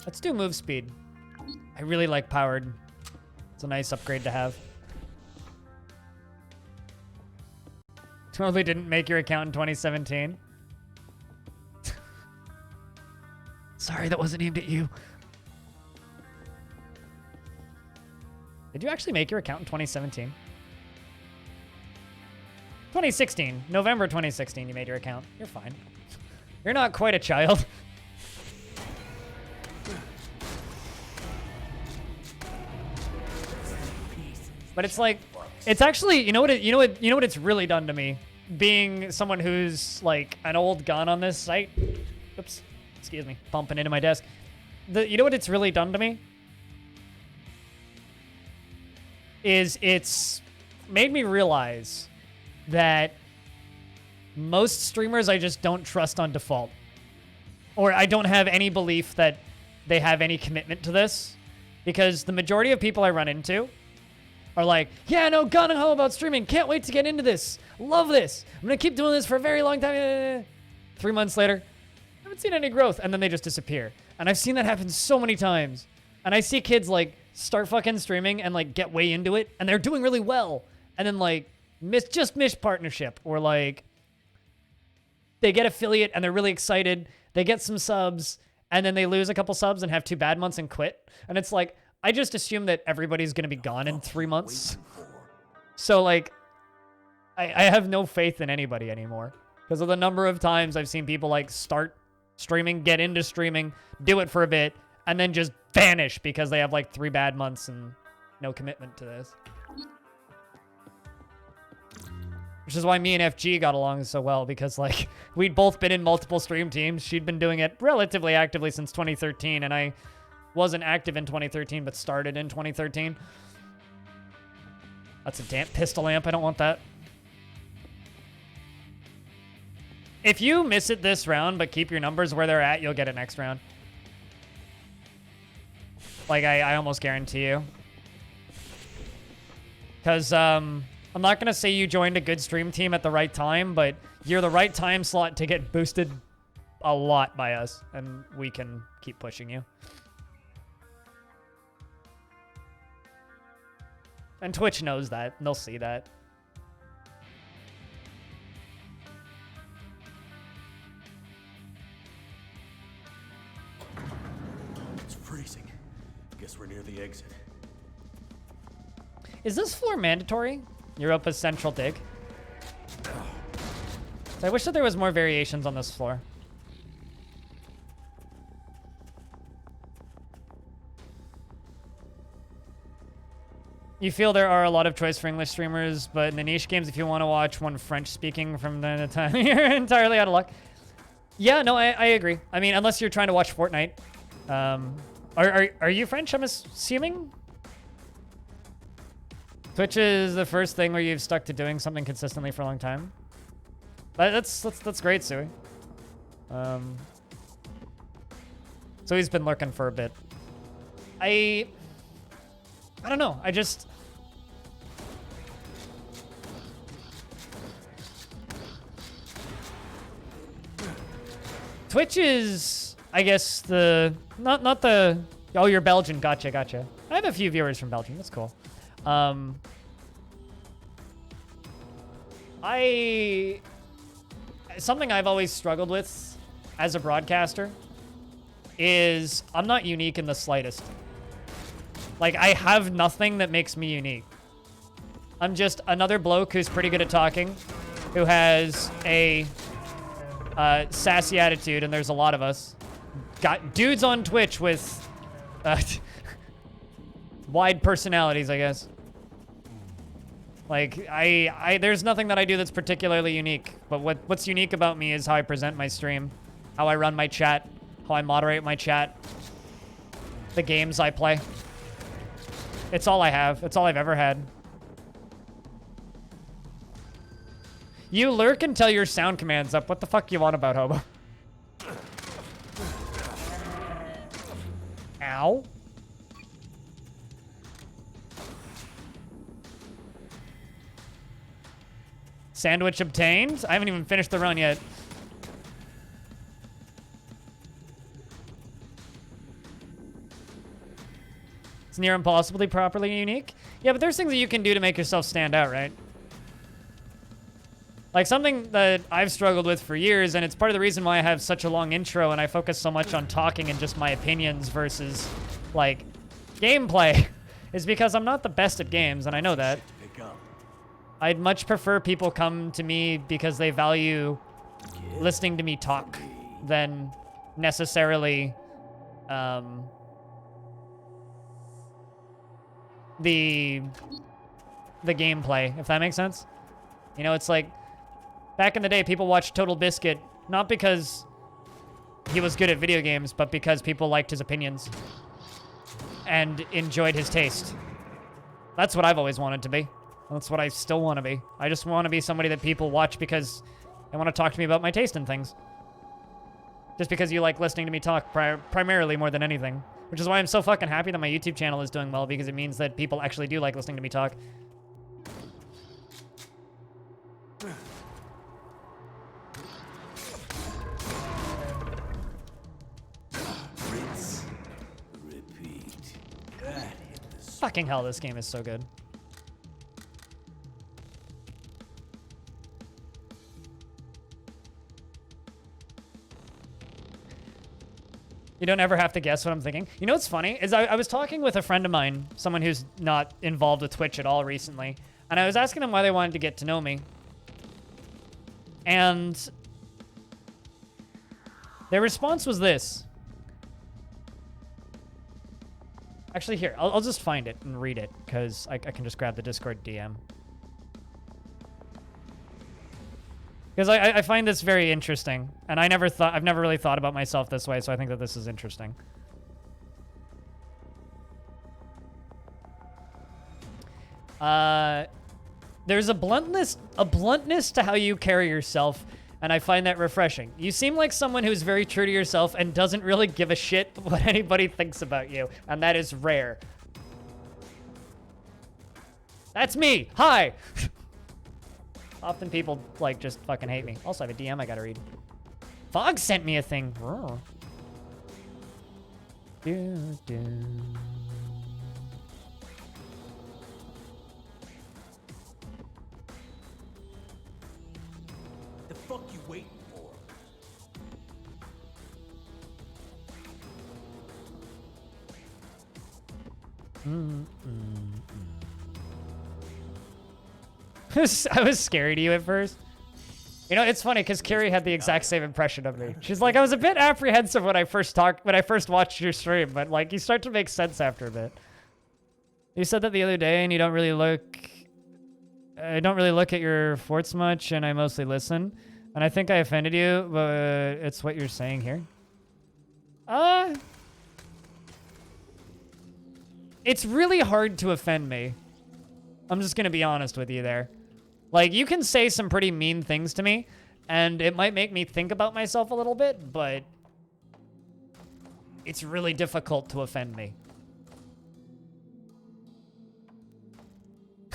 Let's do move speed. I really like powered. It's a nice upgrade to have. Totally didn't make your account in 2017. Sorry, that wasn't aimed at you. Did you actually make your account in 2017? 2016. November 2016 you made your account. You're fine. You're not quite a child. But it's like, it's actually, you know what it's really done to me? Being someone who's like an old gun on this site. Oops. Excuse me, bumping into my desk. You know what it's really done to me? Is it's made me realize that most streamers I just don't trust on default. Or I don't have any belief that they have any commitment to this. Because the majority of people I run into are like, yeah, no, gung-ho about streaming. Can't wait to get into this. Love this. I'm going to keep doing this for a very long time. 3 months later, haven't seen any growth, and then they just disappear. And I've seen that happen so many times. And I see kids like start fucking streaming and like get way into it, and they're doing really well, and then like miss partnership, or like they get affiliate and they're really excited, they get some subs, and then they lose a couple subs and have 2 bad months and quit. And it's like, I just assume that everybody's gonna be gone in 3 months. So like I have no faith in anybody anymore because of the number of times I've seen people like start streaming, get into streaming, do it for a bit, and then just vanish because they have like 3 bad months and no commitment to this. Which is why me and FG got along so well, because like we'd both been in multiple stream teams. She'd been doing it relatively actively since 2013, and I wasn't active in 2013, but started in 2013. That's a damp pistol lamp. I don't want that. If you miss it this round, but keep your numbers where they're at, you'll get it next round. Like, I almost guarantee you. Because, I'm not going to say you joined a good stream team at the right time, but you're the right time slot to get boosted a lot by us, and we can keep pushing you. And Twitch knows that, and they'll see that. It's freezing. Guess we're near the exit. Is this floor mandatory? Europa's central dig. I wish that there was more variations on this floor. You feel there are a lot of choice for English streamers, but in the niche games, if you want to watch one French-speaking from time to time, you're entirely out of luck. Yeah, no, I agree. I mean, unless you're trying to watch Fortnite, Are you French, I'm assuming? Twitch is the first thing where you've stuck to doing something consistently for a long time. That's great, Sui. So he's been lurking for a bit. I don't know. I just... Twitch is, I guess, the... Not the... Oh, you're Belgian. Gotcha, gotcha. I have a few viewers from Belgium. That's cool. Something I've always struggled with as a broadcaster is I'm not unique in the slightest. Like, I have nothing that makes me unique. I'm just another bloke who's pretty good at talking, who has a sassy attitude, and there's a lot of us. Got dudes on Twitch with wide personalities, I guess. Like, there's nothing that I do that's particularly unique, but what's unique about me is how I present my stream, how I run my chat, how I moderate my chat, the games I play. It's all I have. It's all I've ever had. You lurk until your sound command's up. What the fuck you want about, hobo? Ow. Sandwich obtained? I haven't even finished the run yet. It's near impossible to be properly unique. Yeah, but there's things that you can do to make yourself stand out, right? Like something that I've struggled with for years, and it's part of the reason why I have such a long intro and I focus so much on talking and just my opinions versus, like, gameplay, is because I'm not the best at games, and I know that. I'd much prefer people come to me because they value listening to me talk than necessarily the gameplay, if that makes sense. You know, it's like back in the day, people watched Total Biscuit not because he was good at video games, but because people liked his opinions and enjoyed his taste. That's what I've always wanted to be. That's what I still want to be. I just want to be somebody that people watch because they want to talk to me about my taste in things. Just because you like listening to me talk primarily more than anything. Which is why I'm so fucking happy that my YouTube channel is doing well, because it means that people actually do like listening to me talk. Rinse, repeat. Fucking hell, this game is so good. You don't ever have to guess what I'm thinking. You know what's funny? Is I was talking with a friend of mine, someone who's not involved with Twitch at all recently, and I was asking them why they wanted to get to know me. And their response was this. Actually, here, I'll just find it and read it, because I can just grab the Discord DM. Because I find this very interesting, and I've never really thought about myself this way, so I think that this is interesting. There's a bluntness to how you carry yourself, and I find that refreshing. You seem like someone who's very true to yourself and doesn't really give a shit what anybody thinks about you, and that is rare. That's me. Hi. Often people, like, just fucking hate me. Also, I have a DM I gotta read. Fog sent me a thing. Oh. The fuck you waiting for? I was scared of you at first. You know, it's funny because Carrie had the exact same impression of me. She's like, I was a bit apprehensive when I first watched your stream, but like you start to make sense after a bit. You said that the other day, and you don't really look. I don't really look at your forts much, and I mostly listen. And I think I offended you, but it's what you're saying here. It's really hard to offend me. I'm just gonna be honest with you there. Like, you can say some pretty mean things to me, and it might make me think about myself a little bit, but it's really difficult to offend me.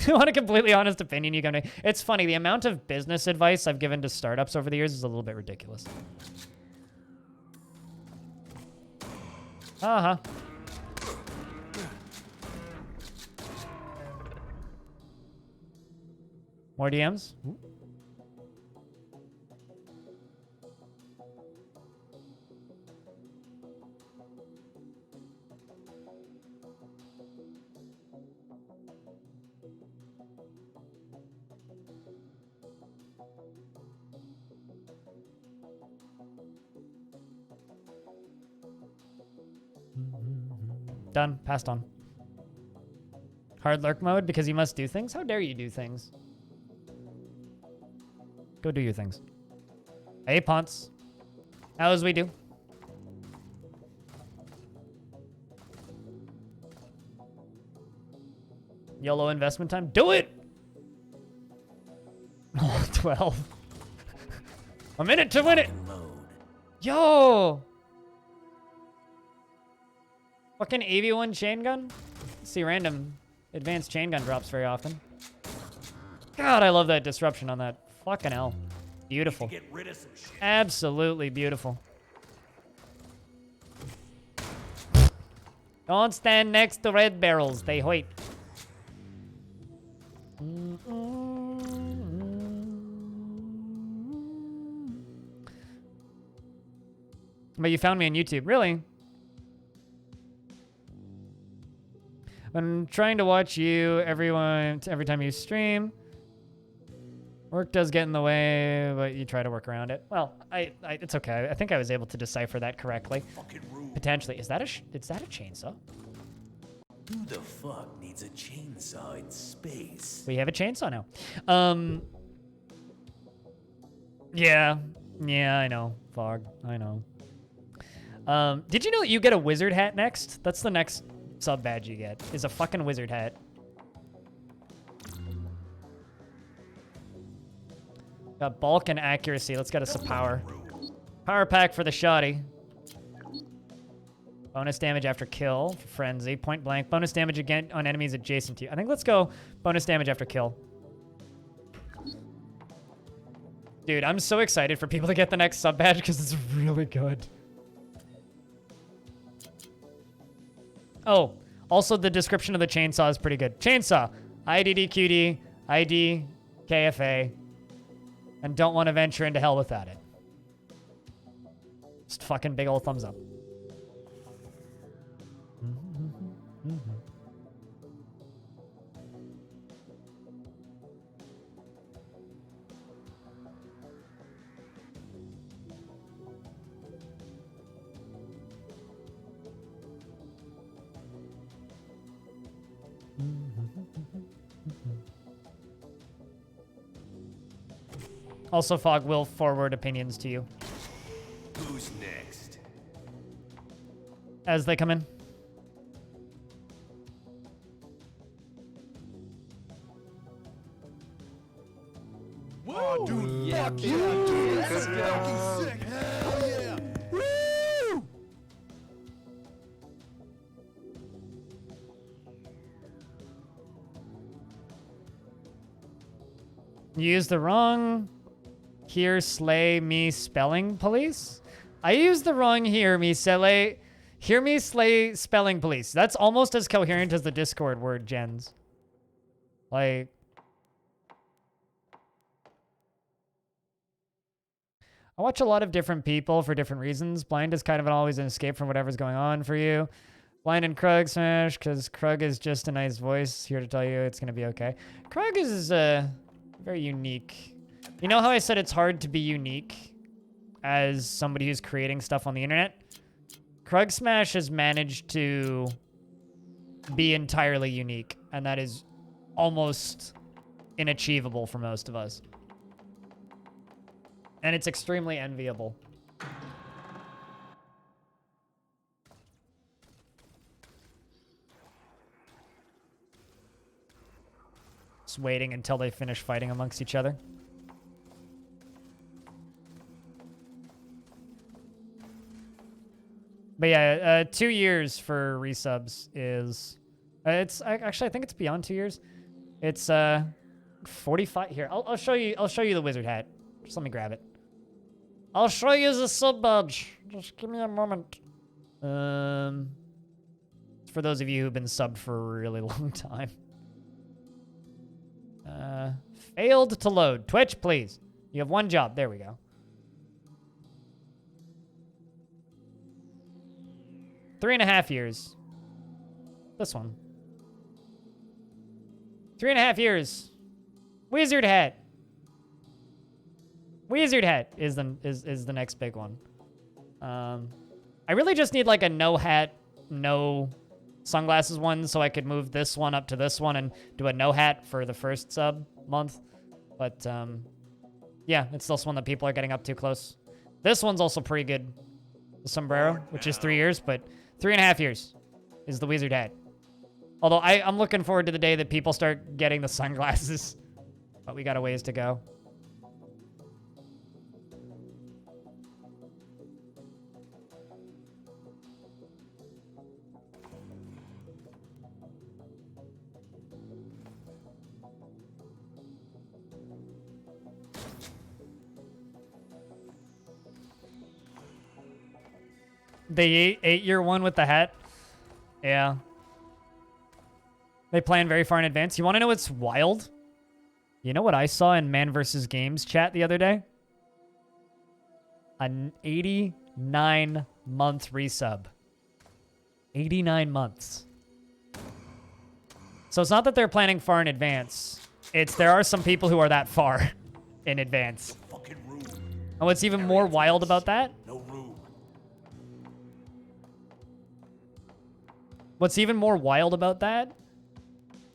You want a completely honest opinion, you can make. It's funny, the amount of business advice I've given to startups over the years is a little bit ridiculous. Uh-huh. More DMs? Ooh. Done. Passed on. Hard lurk mode because you must do things? How dare you do things? Go do your things. Hey, Ponce. As we do. YOLO investment time. Do it! Oh, 12. A minute to win it! Yo! Fucking AV1 chain gun? See random advanced chain gun drops very often. God, I love that disruption on that. Fucking hell. Beautiful. Get rid of some shit. Absolutely beautiful. Don't stand next to red barrels. They hoit. But you found me on YouTube. Really? I'm trying to watch you every time you stream. Work does get in the way, but you try to work around it. Well, it's okay. I think I was able to decipher that correctly. Potentially. Is that a chainsaw? Who the fuck needs a chainsaw in space? We have a chainsaw now. Yeah, I know. Fog, I know. Did you know that you get a wizard hat next? That's the next sub badge you get, is a fucking wizard hat. Got bulk and accuracy. Let's get us a power. Power pack for the shoddy. Bonus damage after kill for frenzy. Point blank. Bonus damage again on enemies adjacent to you. I think let's go bonus damage after kill. Dude, I'm so excited for people to get the next sub badge because it's really good. Oh, also the description of the chainsaw is pretty good. Chainsaw, IDDQD, ID, KFA, and don't want to venture into hell without it. Just fucking big old thumbs up. Also, Fog will forward opinions to you. Who's next? As they come in. Whoa, dude, fuck yeah, dude. This is fucking sick. Hell yeah. Woo! You used the wrong hear slay me spelling police? I used the wrong hear me slay spelling police. That's almost as coherent as the Discord word, gens. Like, I watch a lot of different people for different reasons. Blind is kind of always an escape from whatever's going on for you. Blind and Krug smash, because Krug is just a nice voice here to tell you it's going to be okay. Krug is very unique. You know how I said it's hard to be unique as somebody who's creating stuff on the internet? Krug Smash has managed to be entirely unique, and that is almost inachievable for most of us. And it's extremely enviable. Just waiting until they finish fighting amongst each other. But yeah, 2 years for resubs is... actually, I think it's beyond 2 years. It's 45 here. I'll show you the wizard hat. Just let me grab it. I'll show you the sub badge. Just give me a moment. For those of you who've been subbed for a really long time. Failed to load. Twitch, please. You have one job. There we go. 3.5 years. This one. 3.5 years. Wizard hat. Wizard hat is the next big one. I really just need like a no hat, no sunglasses one, so I could move this one up to this one and do a no hat for the first sub month. But yeah, it's this one that people are getting up too close. This one's also pretty good. The sombrero, which is 3 years, but 3.5 years is the wizard hat. Although I'm looking forward to the day that people start getting the sunglasses, but we got a ways to go. The 8-year one with the hat? Yeah. They plan very far in advance. You want to know what's wild? You know what I saw in Man vs. Games chat the other day? An 89-month resub. 89 months. So it's not that they're planning far in advance. It's there are some people who are that far in advance. Fucking room. And what's even more wild about that? No room. What's even more wild about that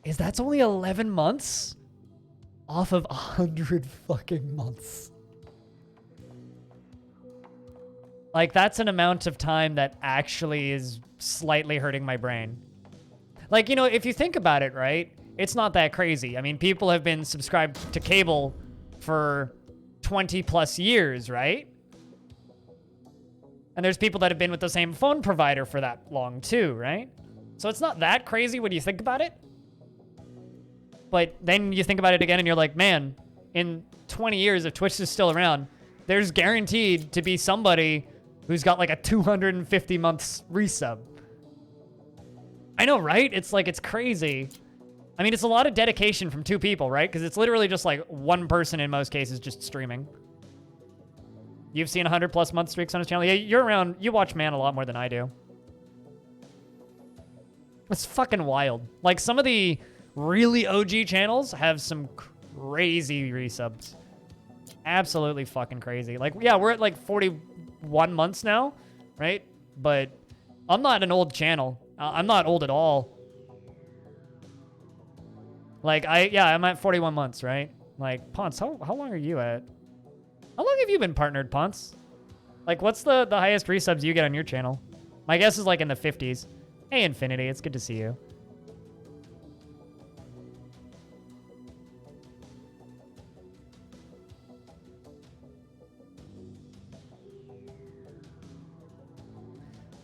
is that's only 11 months off of 100 fucking months. Like, that's an amount of time that actually is slightly hurting my brain. Like, you know, if you think about it, right? It's not that crazy. I mean, people have been subscribed to cable for 20 plus years, right? And there's people that have been with the same phone provider for that long too, right? So it's not that crazy when you think about it. But then you think about it again and you're like, man, in 20 years, if Twitch is still around, there's guaranteed to be somebody who's got like a 250 months resub. I know, right? It's like, it's crazy. I mean, it's a lot of dedication from 2 people, right? Because it's literally just like one person in most cases just streaming. You've seen 100 plus month streaks on his channel. Yeah, you're around, you watch Man a lot more than I do. It's fucking wild. Like, some of the really OG channels have some crazy resubs. Absolutely fucking crazy. Like, yeah, we're at like 41 months now, right? But I'm not an old channel. I'm not old at all. Like, I'm at 41 months, right? Like, Ponce, how long are you at? How long have you been partnered, Ponce? Like, what's the highest resubs you get on your channel? My guess is like in the 50s. Hey, Infinity, it's good to see you.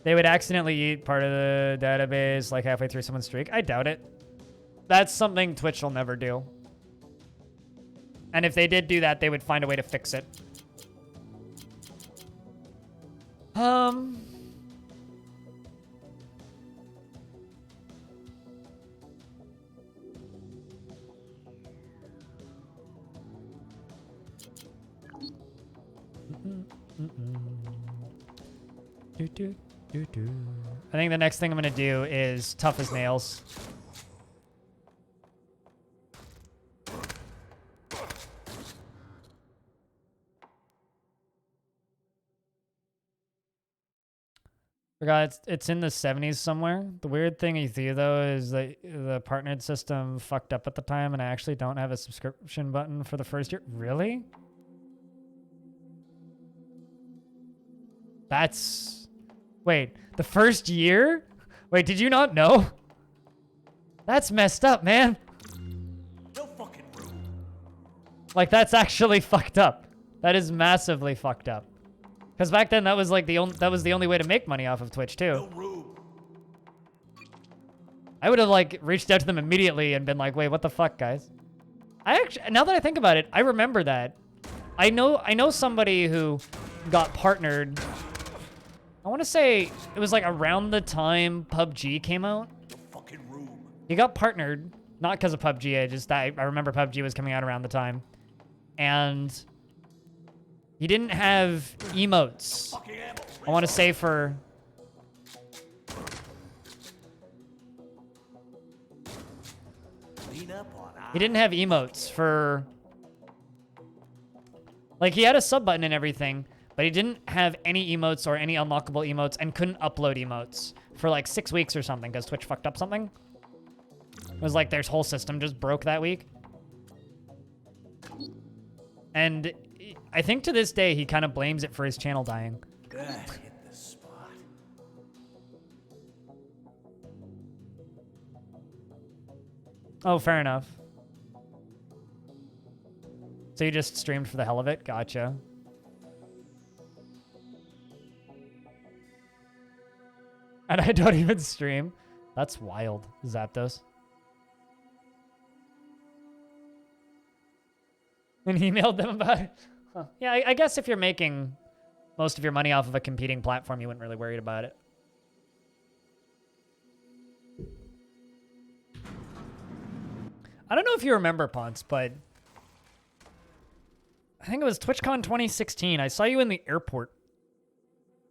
They would accidentally eat part of the database like halfway through someone's streak. I doubt it. That's something Twitch will never do. And if they did do that, they would find a way to fix it. I think the next thing I'm gonna do is Tough as Nails. Forgot it's in the 70s somewhere. The weird thing you see though is that the partnered system fucked up at the time, and I actually don't have a subscription button for the first year. Really? That's... Wait, the first year? Wait, did you not know? That's messed up, man. No fucking Like, that's actually fucked up. That is massively fucked up. Because back then, that was like the only way to make money off of Twitch too. No room. I would have like reached out to them immediately and been like, "Wait, what the fuck, guys?" I actually, now that I think about it, I remember that. I know somebody who got partnered. I want to say it was like around the time PUBG came out. No fucking room. He got partnered, not because of PUBG. I remember PUBG was coming out around the time, and he didn't have emotes. Fucking ammo. I want to say for. Clean up on He didn't have emotes for. Like, he had a sub button and everything, but he didn't have any emotes or any unlockable emotes and couldn't upload emotes for like 6 weeks or something because Twitch fucked up something. It was like their whole system just broke that week. And I think to this day, he kind of blames it for his channel dying. That hit the spot. Oh, fair enough. So you just streamed for the hell of it? Gotcha. And I don't even stream. That's wild, Zapdos. And emailed them about it. Huh. Yeah, I guess if you're making most of your money off of a competing platform, you wouldn't really worry about it. I don't know if you remember, Ponce, but I think it was TwitchCon 2016. I saw you in the airport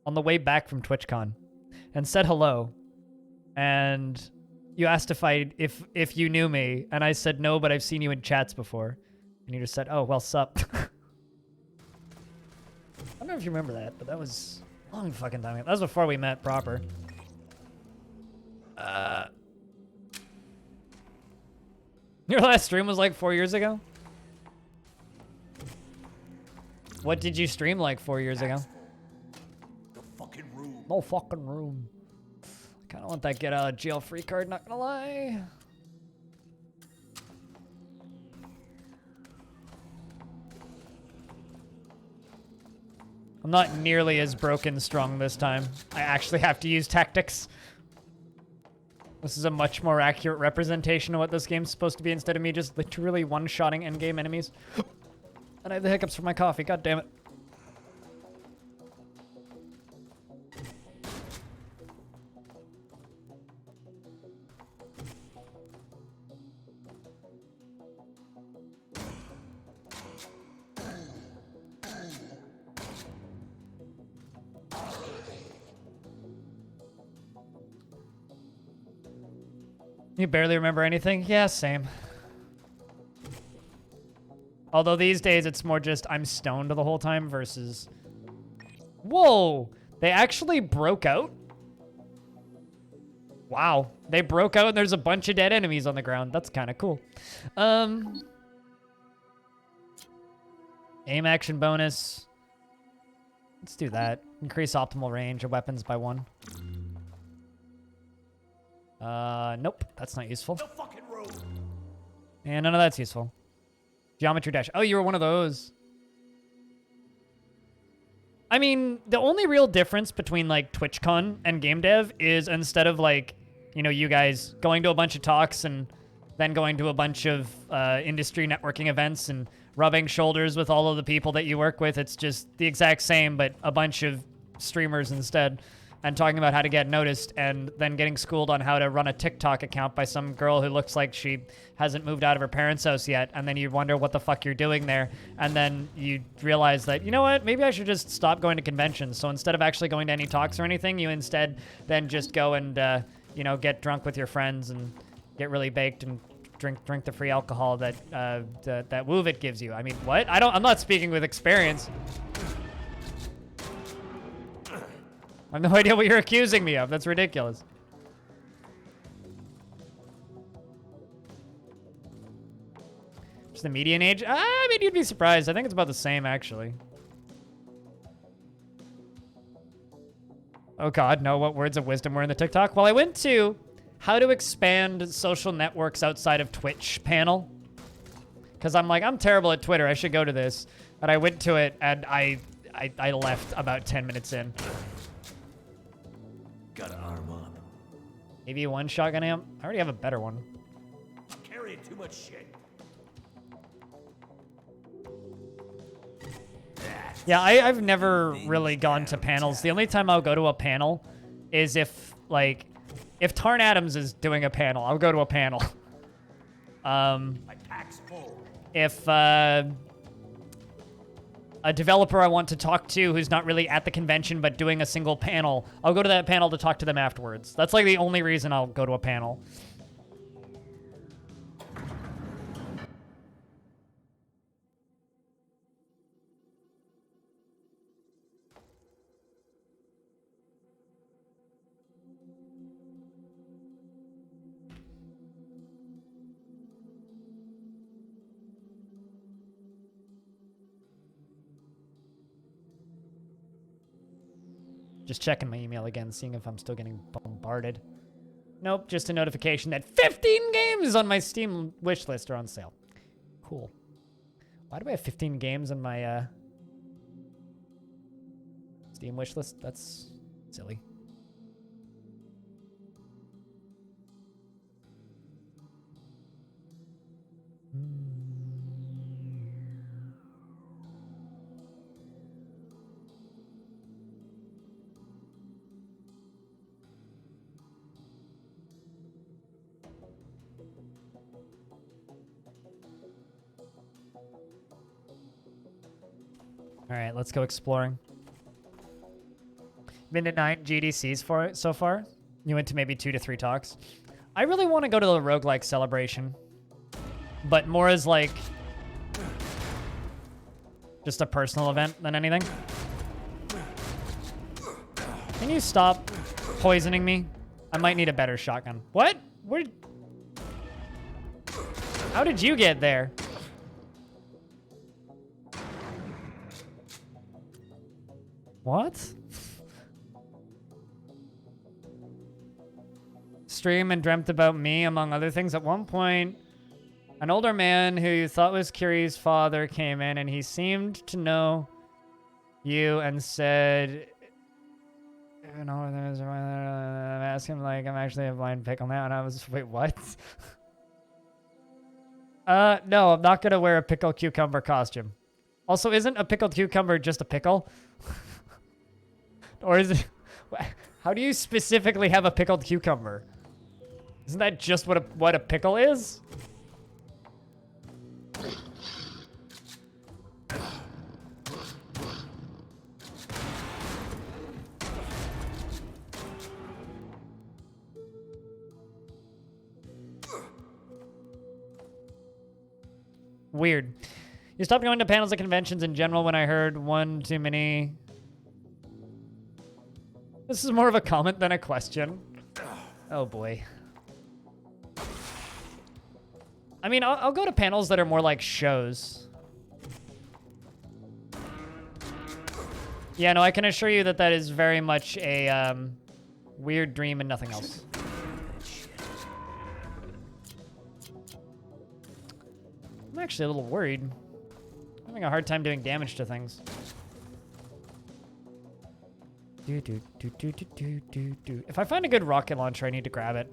on the way back from TwitchCon and said hello. And you asked if you knew me, and I said no, but I've seen you in chats before. And you just said, "Oh, well, sup." I don't know if you remember that, but that was a long fucking time ago. That was before we met proper. Your last stream was like 4 years ago? What did you stream like 4 years ago? No fucking room. No fucking room. I kind of want that get out of jail free card, not gonna lie. I'm not nearly as broken strong this time. I actually have to use tactics. This is a much more accurate representation of what this game's supposed to be instead of me just literally one-shotting endgame enemies. And I have the hiccups from my coffee, god damn it. You barely remember anything? Yeah, same. Although these days it's more just I'm stoned the whole time versus... Whoa! They actually broke out? Wow. They broke out and there's a bunch of dead enemies on the ground. That's kind of cool. Aim action bonus. Let's do that. Increase optimal range of weapons by 1. Nope, that's not useful. No fucking room. And none of that's useful. Geometry dash. Oh, you were one of those. I mean, the only real difference between like TwitchCon and game dev is instead of like, you know, you guys going to a bunch of talks and then going to a bunch of industry networking events and rubbing shoulders with all of the people that you work with, it's just the exact same, but a bunch of streamers instead. And talking about how to get noticed and then getting schooled on how to run a TikTok account by some girl who looks like she hasn't moved out of her parents' house yet. And then you wonder what the fuck you're doing there. And then you realize that, you know what, maybe I should just stop going to conventions. So instead of actually going to any talks or anything, you instead then just go and, you know, get drunk with your friends and get really baked and drink the free alcohol that that WoovIt gives you. I mean, what? I'm not speaking with experience. I have no idea what you're accusing me of. That's ridiculous. Just the median age? I mean, you'd be surprised. I think it's about the same, actually. Oh, God, no. What words of wisdom were in the TikTok? Well, I went to how to expand social networks outside of Twitch panel. because I'm like, I'm terrible at Twitter. I should go to this. And I went to it, and I left about 10 minutes in. Gotta arm up. Maybe one shotgun amp? I already have a better one. I'm carrying too much shit. Yeah, I've never really gone to panels. The only time I'll go to a panel is if, like, if Tarn Adams is doing a panel, I'll go to a panel. My pack's full. If a developer I want to talk to who's not really at the convention but doing a single panel, I'll go to that panel to talk to them afterwards. That's like the only reason I'll go to a panel. Just checking my email again, seeing if I'm still getting bombarded. Nope, just a notification that 15 games on my Steam wishlist are on sale. Cool. Why do I have 15 games on my Steam wishlist? That's silly. All right, let's go exploring. Been to 9 GDCs for it so far. You went to maybe 2 to 3 talks. I really want to go to the roguelike celebration, but more as like just a personal event than anything. Can you stop poisoning me? I might need a better shotgun. What? Where? How did you get there? What? Stream and dreamt about me, among other things. At one point, an older man who you thought was Kiri's father came in, and he seemed to know you and said, you know, I'm asking, like, I'm actually a blind pickle now. And I was, wait, what? No, I'm not going to wear a pickled cucumber costume. Also, isn't a pickled cucumber just a pickle? Or is it... How do you specifically have a pickled cucumber? Isn't that just what a pickle is? Weird. You stopped going to panels at conventions in general when I heard one too many... This is more of a comment than a question. Oh boy. I mean, I'll go to panels that are more like shows. Yeah, no, I can assure you that that is very much a weird dream and nothing else. I'm actually a little worried. I'm having a hard time doing damage to things. If I find a good rocket launcher, I need to grab it.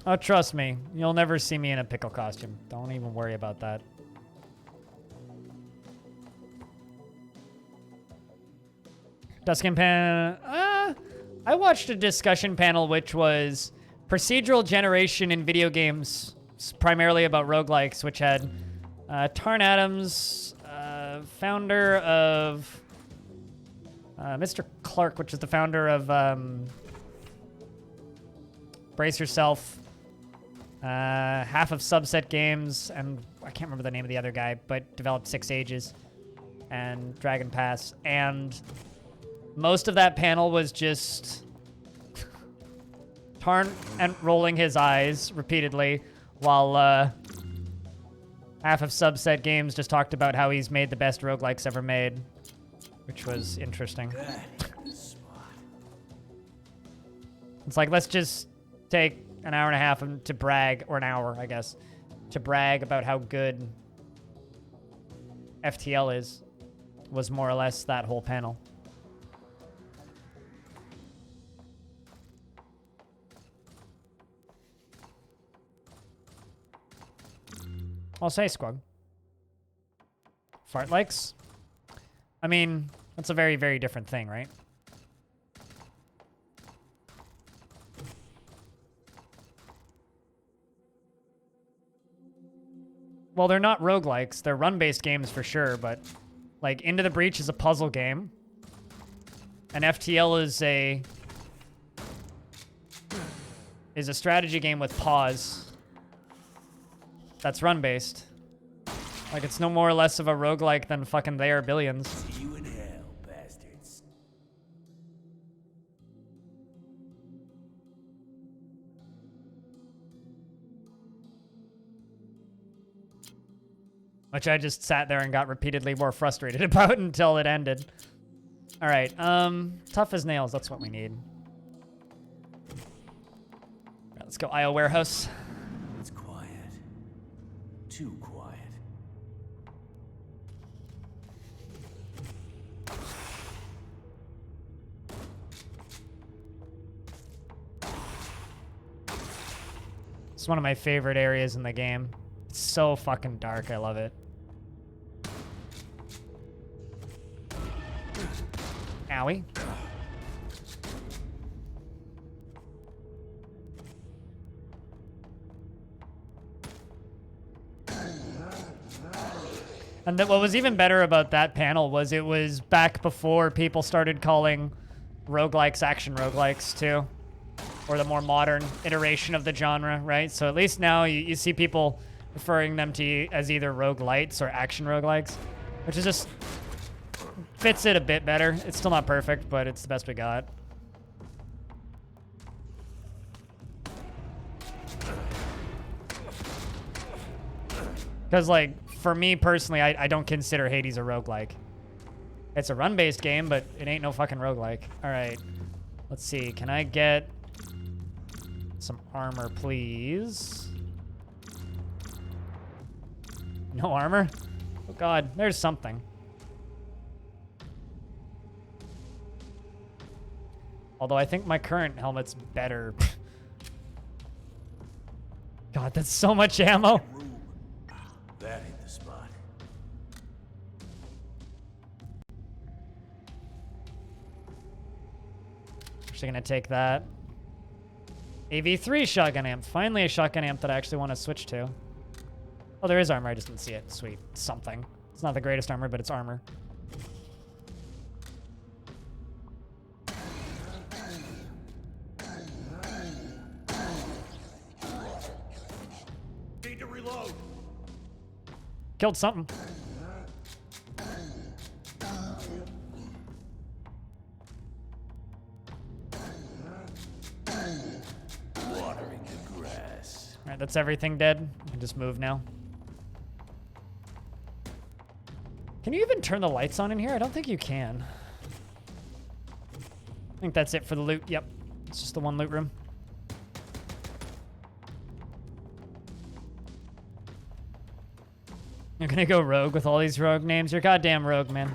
Oh, trust me. You'll never see me in a pickle costume. Don't even worry about that. Duskin Pan... I watched a discussion panel which was procedural generation in video games, primarily about roguelikes, which had Tarn Adams, founder of... Mr. Clark, which is the founder of Brace Yourself, half of Subset Games, and I can't remember the name of the other guy, but developed 6 Ages and Dragon Pass. And most of that panel was just Tarn and rolling his eyes repeatedly, while half of Subset Games just talked about how he's made the best roguelikes ever made. which was interesting. That hit the spot. It's like, let's just take an hour and a half to brag, or an hour, I guess, to brag about how good FTL is, was more or less that whole panel. I'll say Squug. Fart likes? I mean, that's a very, very different thing, right? Well, they're not roguelikes. They're run-based games for sure, but like Into the Breach is a puzzle game. And FTL is a strategy game with pause. That's run-based. Like, it's no more or less of a roguelike than fucking They Are Billions. See you in hell, bastards. Which I just sat there and got repeatedly more frustrated about until it ended. All right, tough as nails, that's what we need. All right, let's go IO Warehouse. It's quiet. Too quiet. It's one of my favorite areas in the game. It's so fucking dark, I love it. Owie. And what was even better about that panel was it was back before people started calling roguelikes action roguelikes too. Or the more modern iteration of the genre, right? So at least now you see people referring them to as either roguelites or action roguelikes, which is just fits it a bit better. It's still not perfect, but it's the best we got. Because, like, for me personally, I don't consider Hades a roguelike. It's a run-based game, but it ain't no fucking roguelike. All right. Let's see. Can I get some armor, please? No armor? Oh, God. There's something. Although I think my current helmet's better. God, that's so much ammo. Room. That hit the spot. Actually gonna take that. AV3 shotgun amp. Finally a shotgun amp that I actually want to switch to. Oh, there is armor. I just didn't see it. Sweet. Something. It's not the greatest armor, but it's armor. Need to reload. Killed something. Watering the grass. All right, that's everything dead. I can just move now. Can you even turn the lights on in here? I don't think you can. I think that's it for the loot. Yep. It's just the one loot room. You're gonna go rogue with all these rogue names? You're goddamn rogue, man.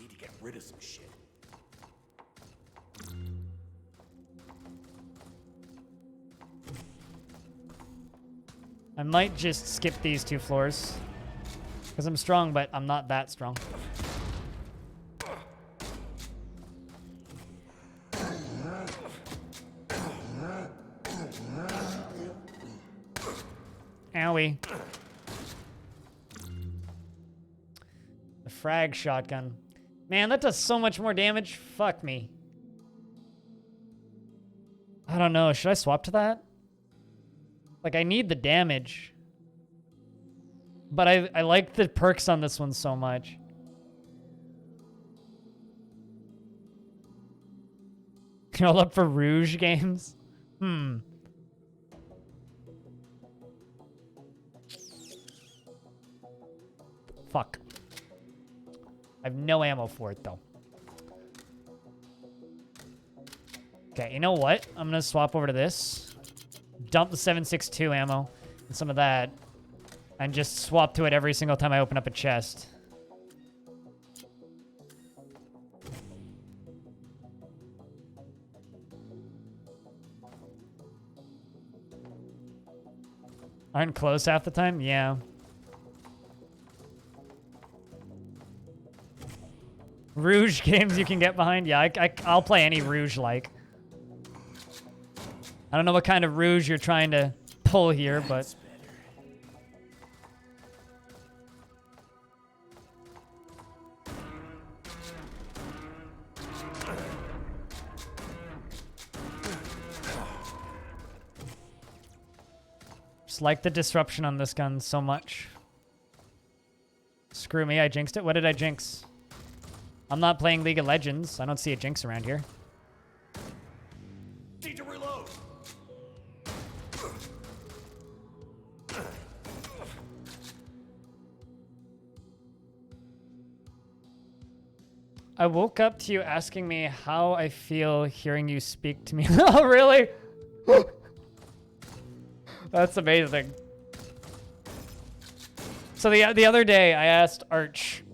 Need to get rid of some shit. I might just skip these 2 floors. Because I'm strong, but I'm not that strong. Owie. The frag shotgun. Man, that does so much more damage. Fuck me. I don't know. Should I swap to that? Like, I need the damage. But I like the perks on this one so much. You all up for Rouge games? Fuck. I have no ammo for it, though. Okay, you know what? I'm gonna swap over to this. Dump the 7.62 ammo and some of that. And just swap to it every single time I open up a chest. Aren't close half the time? Yeah. Rouge games you can get behind? Yeah, I'll play any Rouge-like. I don't know what kind of Rouge you're trying to pull here, but... Just like the disruption on this gun so much. Screw me, I jinxed it. What did I jinx? I'm not playing League of Legends. I don't see a jinx around here. Need to reload. I woke up to you asking me how I feel hearing you speak to me. Oh, really? That's amazing. So the other day, I asked Arch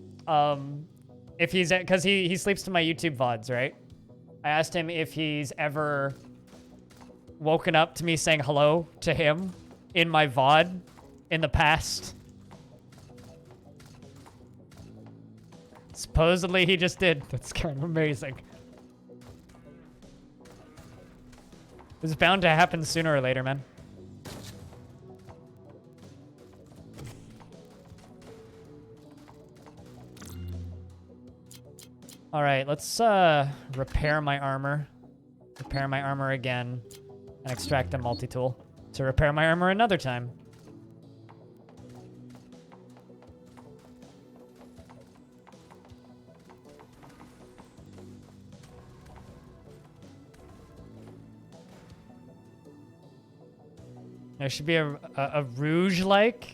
if he's... Because he sleeps to my YouTube VODs, right? I asked him if he's ever woken up to me saying hello to him in my VOD in the past. Supposedly, he just did. That's kind of amazing. It's bound to happen sooner or later, man. All right, let's repair my armor. Repair my armor again. And extract a multi-tool to repair my armor another time. There should be a Rouge-like.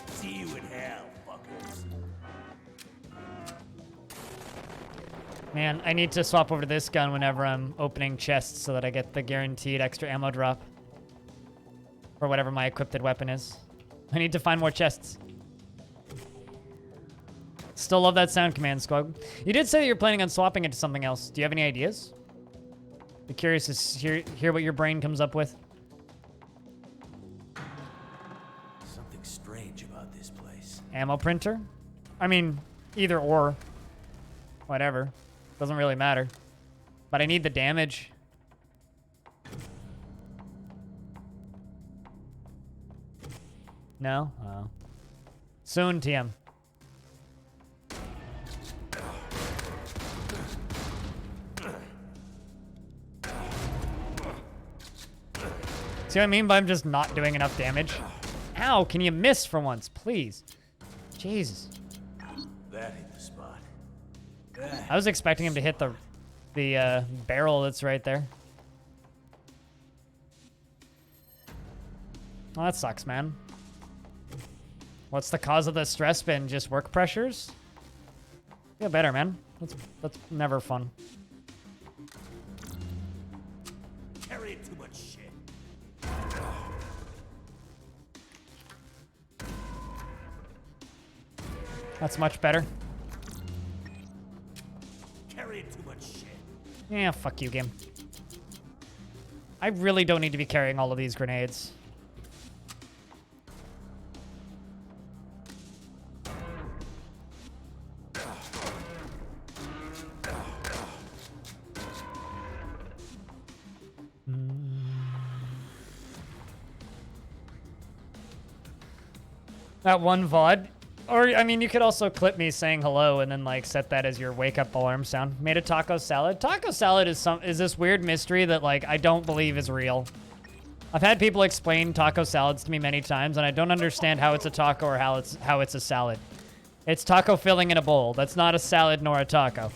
See you in hell, fuckers. Man, I need to swap over to this gun whenever I'm opening chests so that I get the guaranteed extra ammo drop. For whatever my equipped weapon is. I need to find more chests. Still love that sound command, Squad. You did say that you're planning on swapping it to something else. Do you have any ideas? Be curious to hear what your brain comes up with. Something strange about this place. Ammo printer? I mean, either or. Whatever. Doesn't really matter. But I need the damage. No? Oh. Soon, TM. See what I mean by I'm just not doing enough damage? Ow, can you miss for once, please? Jesus. That hit the spot. I was expecting him to hit the barrel that's right there. Oh, that sucks, man. What's the cause of the stress been? Just work pressures? Feel better, man. That's never fun. Carrying too much shit. That's much better. Carrying too much shit. Yeah, fuck you, game. I really don't need to be carrying all of these grenades. That one VOD. Or, I mean, you could also clip me saying hello and then, like, set that as your wake-up alarm sound. Made a taco salad. Taco salad is this weird mystery that, like, I don't believe is real. I've had people explain taco salads to me many times, and I don't understand how it's a taco or how it's a salad. It's taco filling in a bowl. That's not a salad nor a taco.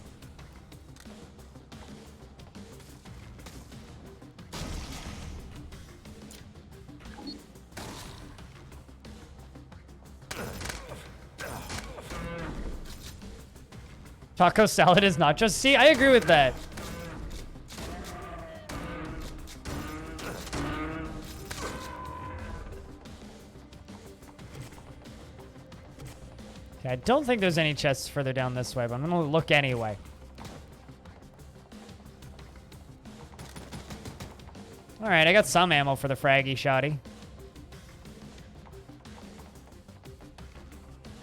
Taco salad is not just... See, I agree with that. Okay, I don't think there's any chests further down this way, but I'm gonna look anyway. Alright, I got some ammo for the fraggy shotty.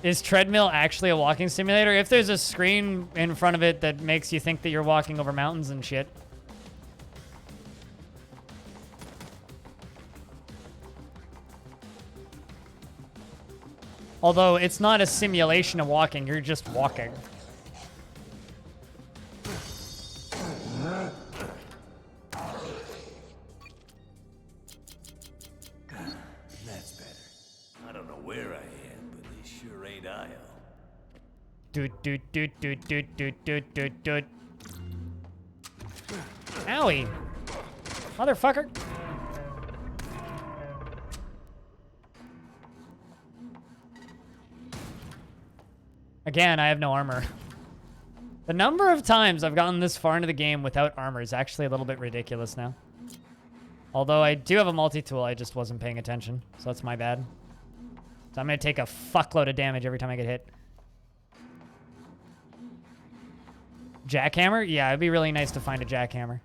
Is treadmill actually a walking simulator? If there's a screen in front of it that makes you think that you're walking over mountains and shit. Although it's not a simulation of walking, you're just walking. That's better. I don't know where I am, but they sure ain't Io. Doot doot doot doot doot doot doot doot doot. Owie. Motherfucker. Again, I have no armor. The number of times I've gotten this far into the game without armor is actually a little bit ridiculous now. Although I do have a multi-tool, I just wasn't paying attention. So that's my bad. So I'm going to take a fuckload of damage every time I get hit. Jackhammer? Yeah, it'd be really nice to find a jackhammer.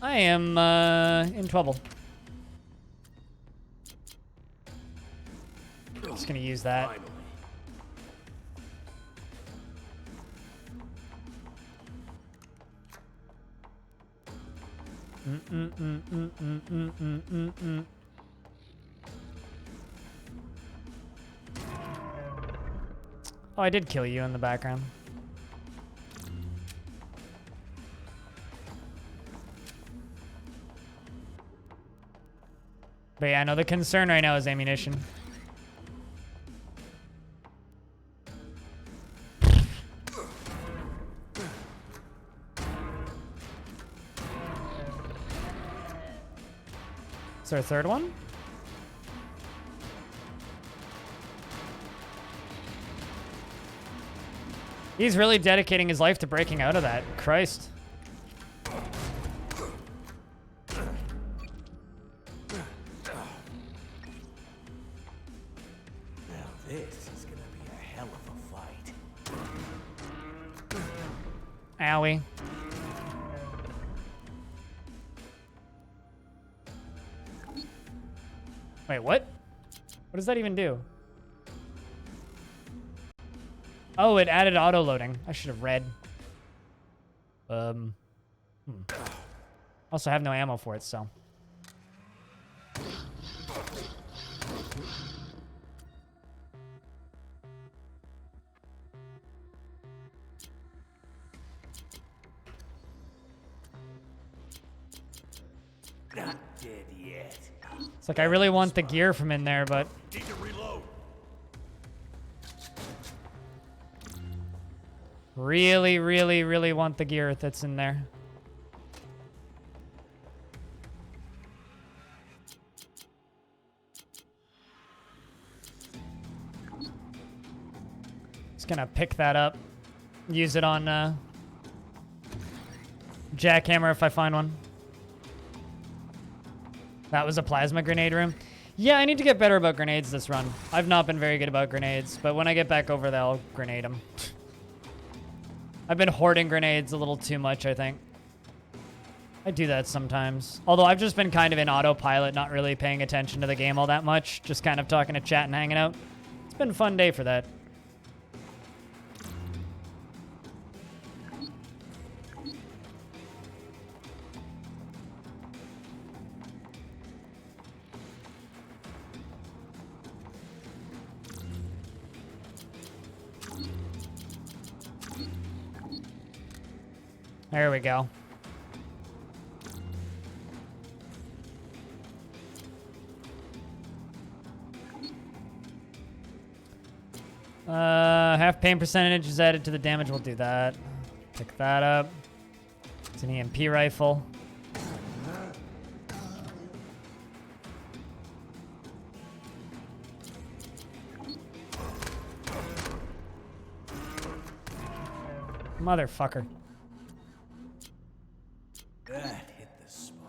I am in trouble. Just gonna use that. Finally. Oh, I did kill you in the background. But yeah, no, the concern right now is ammunition. Is there a third one? He's really dedicating his life to breaking out of that. Christ. Now this is gonna be a hell of a fight. Owie. Wait, what? What does that even do? Oh, it added auto-loading. I should have read. Also have no ammo for it, so. Not dead yet. It's like I really want the gear from in there, but Need to reload. really, really, really want the gear that's in there. Just gonna pick that up. Use it on jackhammer if I find one. That was a plasma grenade room. Yeah, I need to get better about grenades this run. I've not been very good about grenades, but when I get back over there, I'll grenade them. I've been hoarding grenades a little too much, I think. I do that sometimes. Although I've just been kind of in autopilot, not really paying attention to the game all that much. Just kind of talking to chat and hanging out. It's been a fun day for that. There we go. Half pain percentage is added to the damage. We'll do that. Pick that up. It's an EMP rifle. Motherfucker. That hit the spot.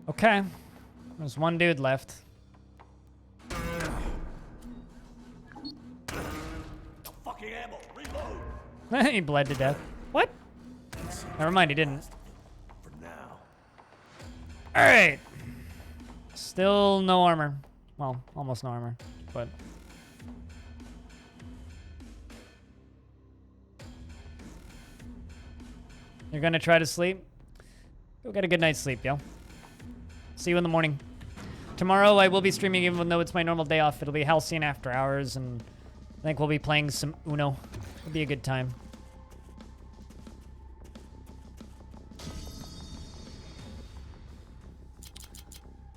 Okay. There's one dude left. Fucking ammo. Reload. He bled to death. What? Never mind, he didn't. For now. Alright. Still no armor. Well, almost no armor, but... You're gonna try to sleep? Go get a good night's sleep, yo. See you in the morning. Tomorrow I will be streaming even though it's my normal day off. It'll be Halcyon After Hours, and I think we'll be playing some Uno. It'll be a good time.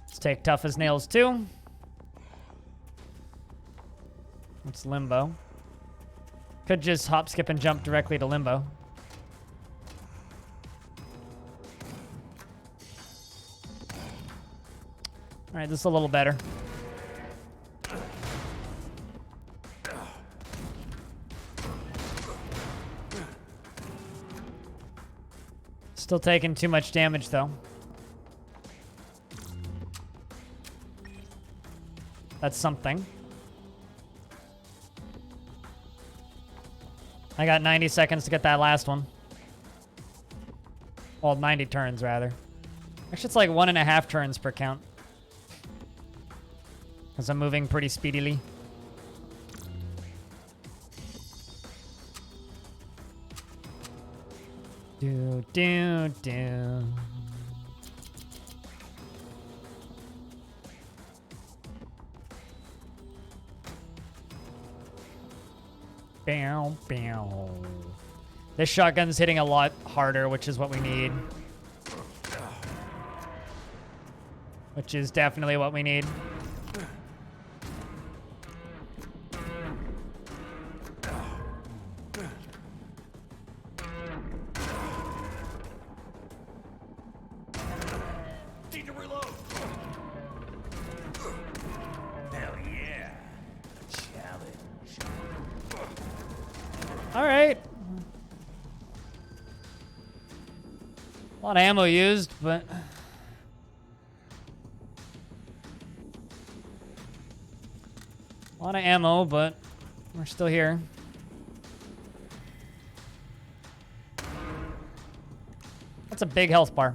Let's take Tough as Nails too. It's Limbo. Could just hop, skip, and jump directly to Limbo. All right, this is a little better. Still taking too much damage, though. That's something. I got 90 seconds to get that last one. Well, 90 turns, rather. Actually, it's like 1.5 turns per count. Because I'm moving pretty speedily. Do, do, do. Bow, bow. This shotgun's hitting a lot harder, which is what we need. Which is definitely what we need. Need to reload. Hell yeah. Challenge. All right. A lot of ammo used, but... A lot of ammo, but we're still here. That's a big health bar.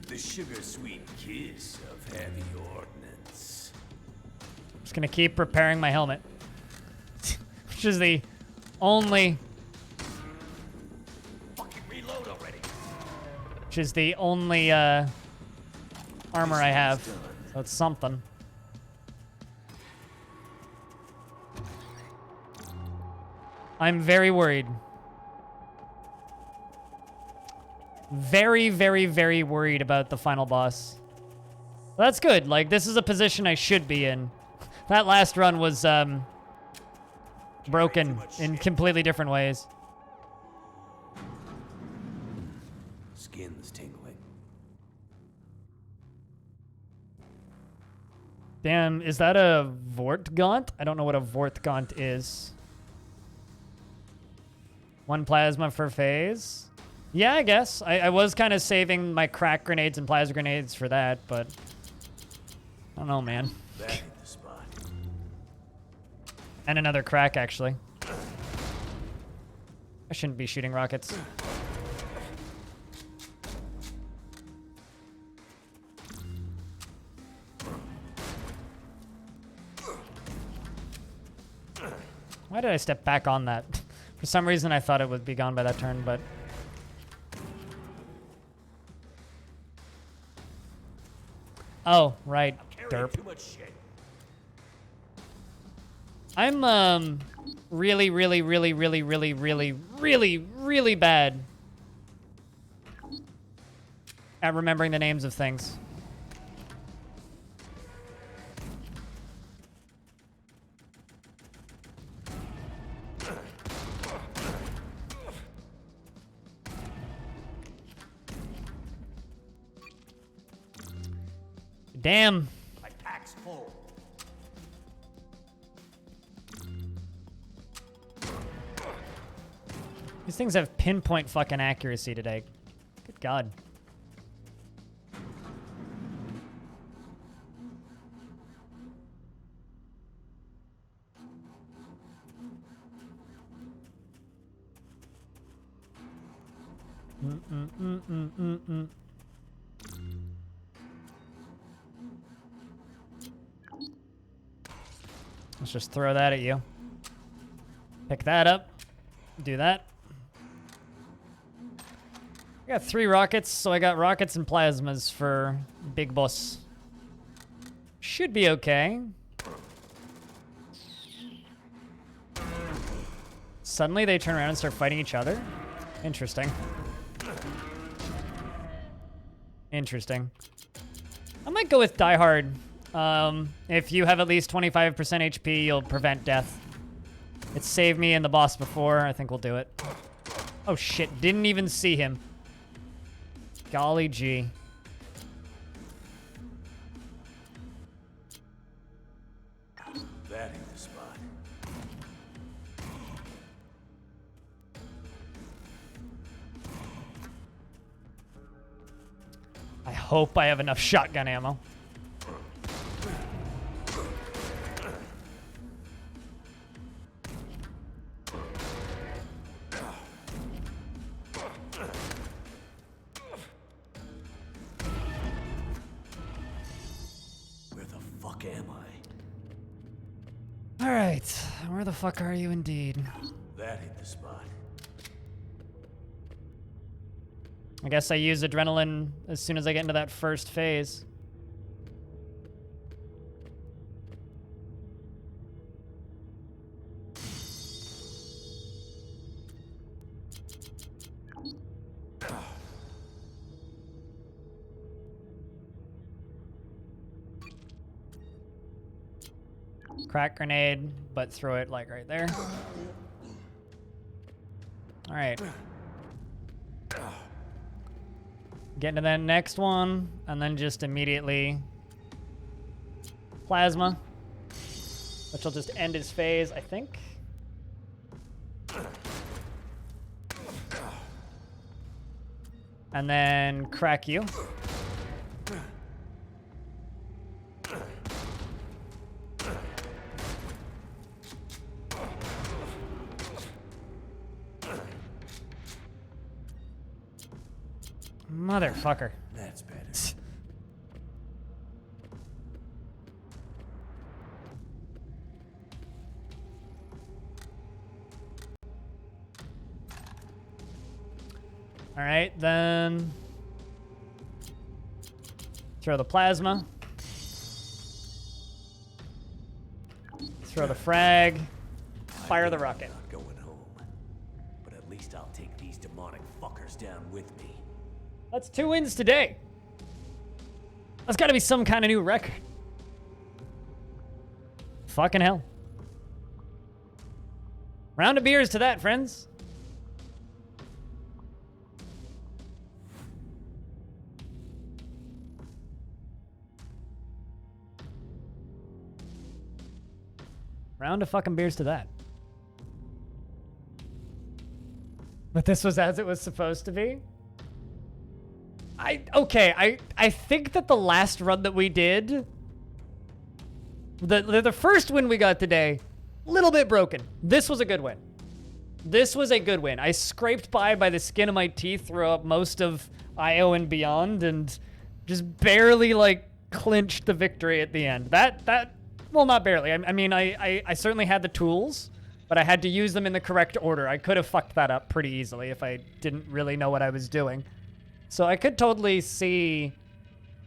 The sugar-sweet kiss of heavy ordnance. Just gonna keep repairing my helmet. Which is the only... Fucking reload already. Which is the only, armor I have. So it's something. I'm very worried. Very, very, very worried about the final boss. But that's good. Like, this is a position I should be in. That last run was, broken in completely different ways. Skin's tingling. Damn, is that a Vortgaunt? I don't know what a Vortgaunt is. 1 plasma for phase? Yeah, I guess. I was kind of saving my crack grenades and plasma grenades for that, but... I don't know, man. That hit the spot. And another crack, actually. I shouldn't be shooting rockets. Why did I step back on that? For some reason, I thought it would be gone by that turn, but... Oh, right. Carrying Derp. too much shit. I'm, really, really, really, really, really, really, really, really bad at remembering the names of things. Damn. My pack's full. These things have pinpoint fucking accuracy today. Good God. Let's just throw that at you. Pick that up. Do that. I got 3 rockets, so I got rockets and plasmas for Big Boss. Should be okay. Suddenly they turn around and start fighting each other? Interesting. Interesting. I might go with Die Hard. If you have at least 25% HP, you'll prevent death. It saved me and the boss before. I think we'll do it. Oh shit, didn't even see him. Golly gee. That ain't the spot. I hope I have enough shotgun ammo. Where the fuck am I? All right, where the fuck are you indeed? That ain't the spot. I guess I use adrenaline as soon as I get into that first phase. Crack grenade, but throw it like right there. All right. Get into that next one, and then just immediately plasma, which will just end his phase, I think. And then crack you. Motherfucker. That's better. All right, then throw the plasma. Throw the frag. Fire the rocket. Not going home. But at least I'll take these demonic fuckers down with me. That's 2 wins today. That's got to be some kind of new record. Fucking hell. Round of beers to that, friends. Round of fucking beers to that. But this was as it was supposed to be? I think that the last run that we did, the first win we got today, a little bit broken. This was a good win. This was a good win. I scraped by the skin of my teeth throughout most of IO and beyond, and just barely like clinched the victory at the end. Well, not barely. I mean, I certainly had the tools, but I had to use them in the correct order. I could have fucked that up pretty easily if I didn't really know what I was doing. So I could totally see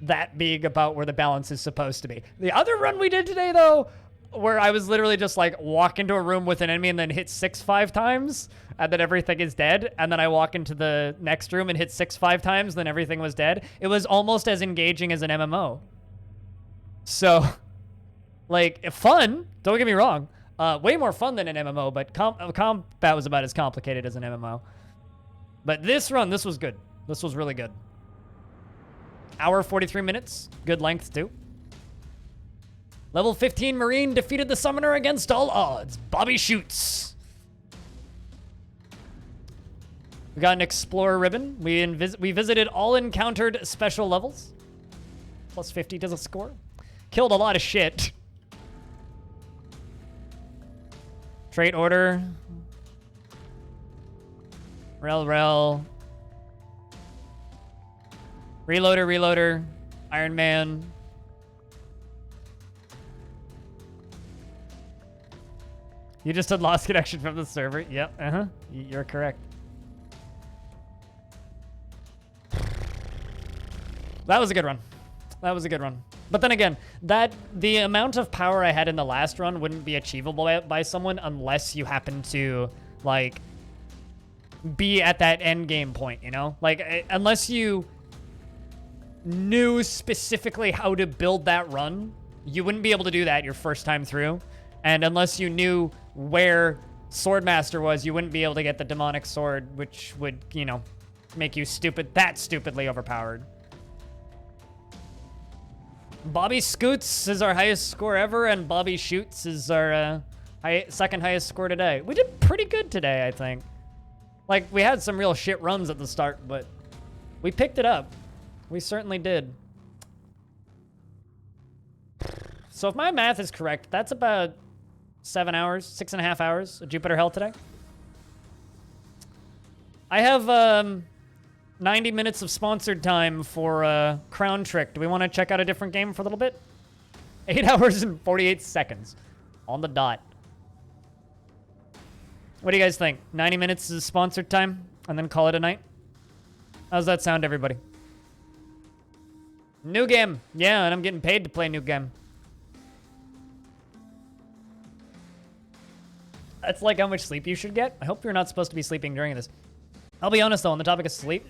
that being about where the balance is supposed to be. The other run we did today, though, where I was literally just like walk into a room with an enemy and then hit 6 5 times, and then everything is dead, and then I walk into the next room and hit 6 5 times, then everything was dead. It was almost as engaging as an MMO. So, like, fun, don't get me wrong. Way more fun than an MMO, but combat was about as complicated as an MMO. But this run, this was good. This was really good. Hour 43 minutes. Good length, too. Level 15 Marine defeated the Summoner against all odds. Bobby shoots. We got an Explorer ribbon. We visited all encountered special levels. Plus 50 to the score. Killed a lot of shit. Trait order. Rel. Reloader. Iron Man. You just had lost connection from the server. Yep, You're correct. That was a good run. But then again, the amount of power I had in the last run wouldn't be achievable by someone unless you happen to, like, be at that end game point, you know? Like, unless you knew specifically how to build that run, you wouldn't be able to do that your first time through. And unless you knew where Swordmaster was, you wouldn't be able to get the demonic sword, which would, you know, make you stupidly overpowered. Bobby Scoots is our highest score ever, and Bobby Shoots is our second highest score today. We did pretty good today, I think. Like, we had some real shit runs at the start, but we picked it up. We certainly did. So if my math is correct, that's about 7 hours, 6.5 hours of Jupiter Hell today. I have 90 minutes of sponsored time for Crown Trick. Do we want to check out a different game for a little bit? 8 hours and 48 seconds on the dot. What do you guys think? 90 minutes is sponsored time and then call it a night? How's that sound, everybody? New game. Yeah, and I'm getting paid to play new game. That's like how much sleep you should get. I hope you're not supposed to be sleeping during this. I'll be honest though, on the topic of sleep,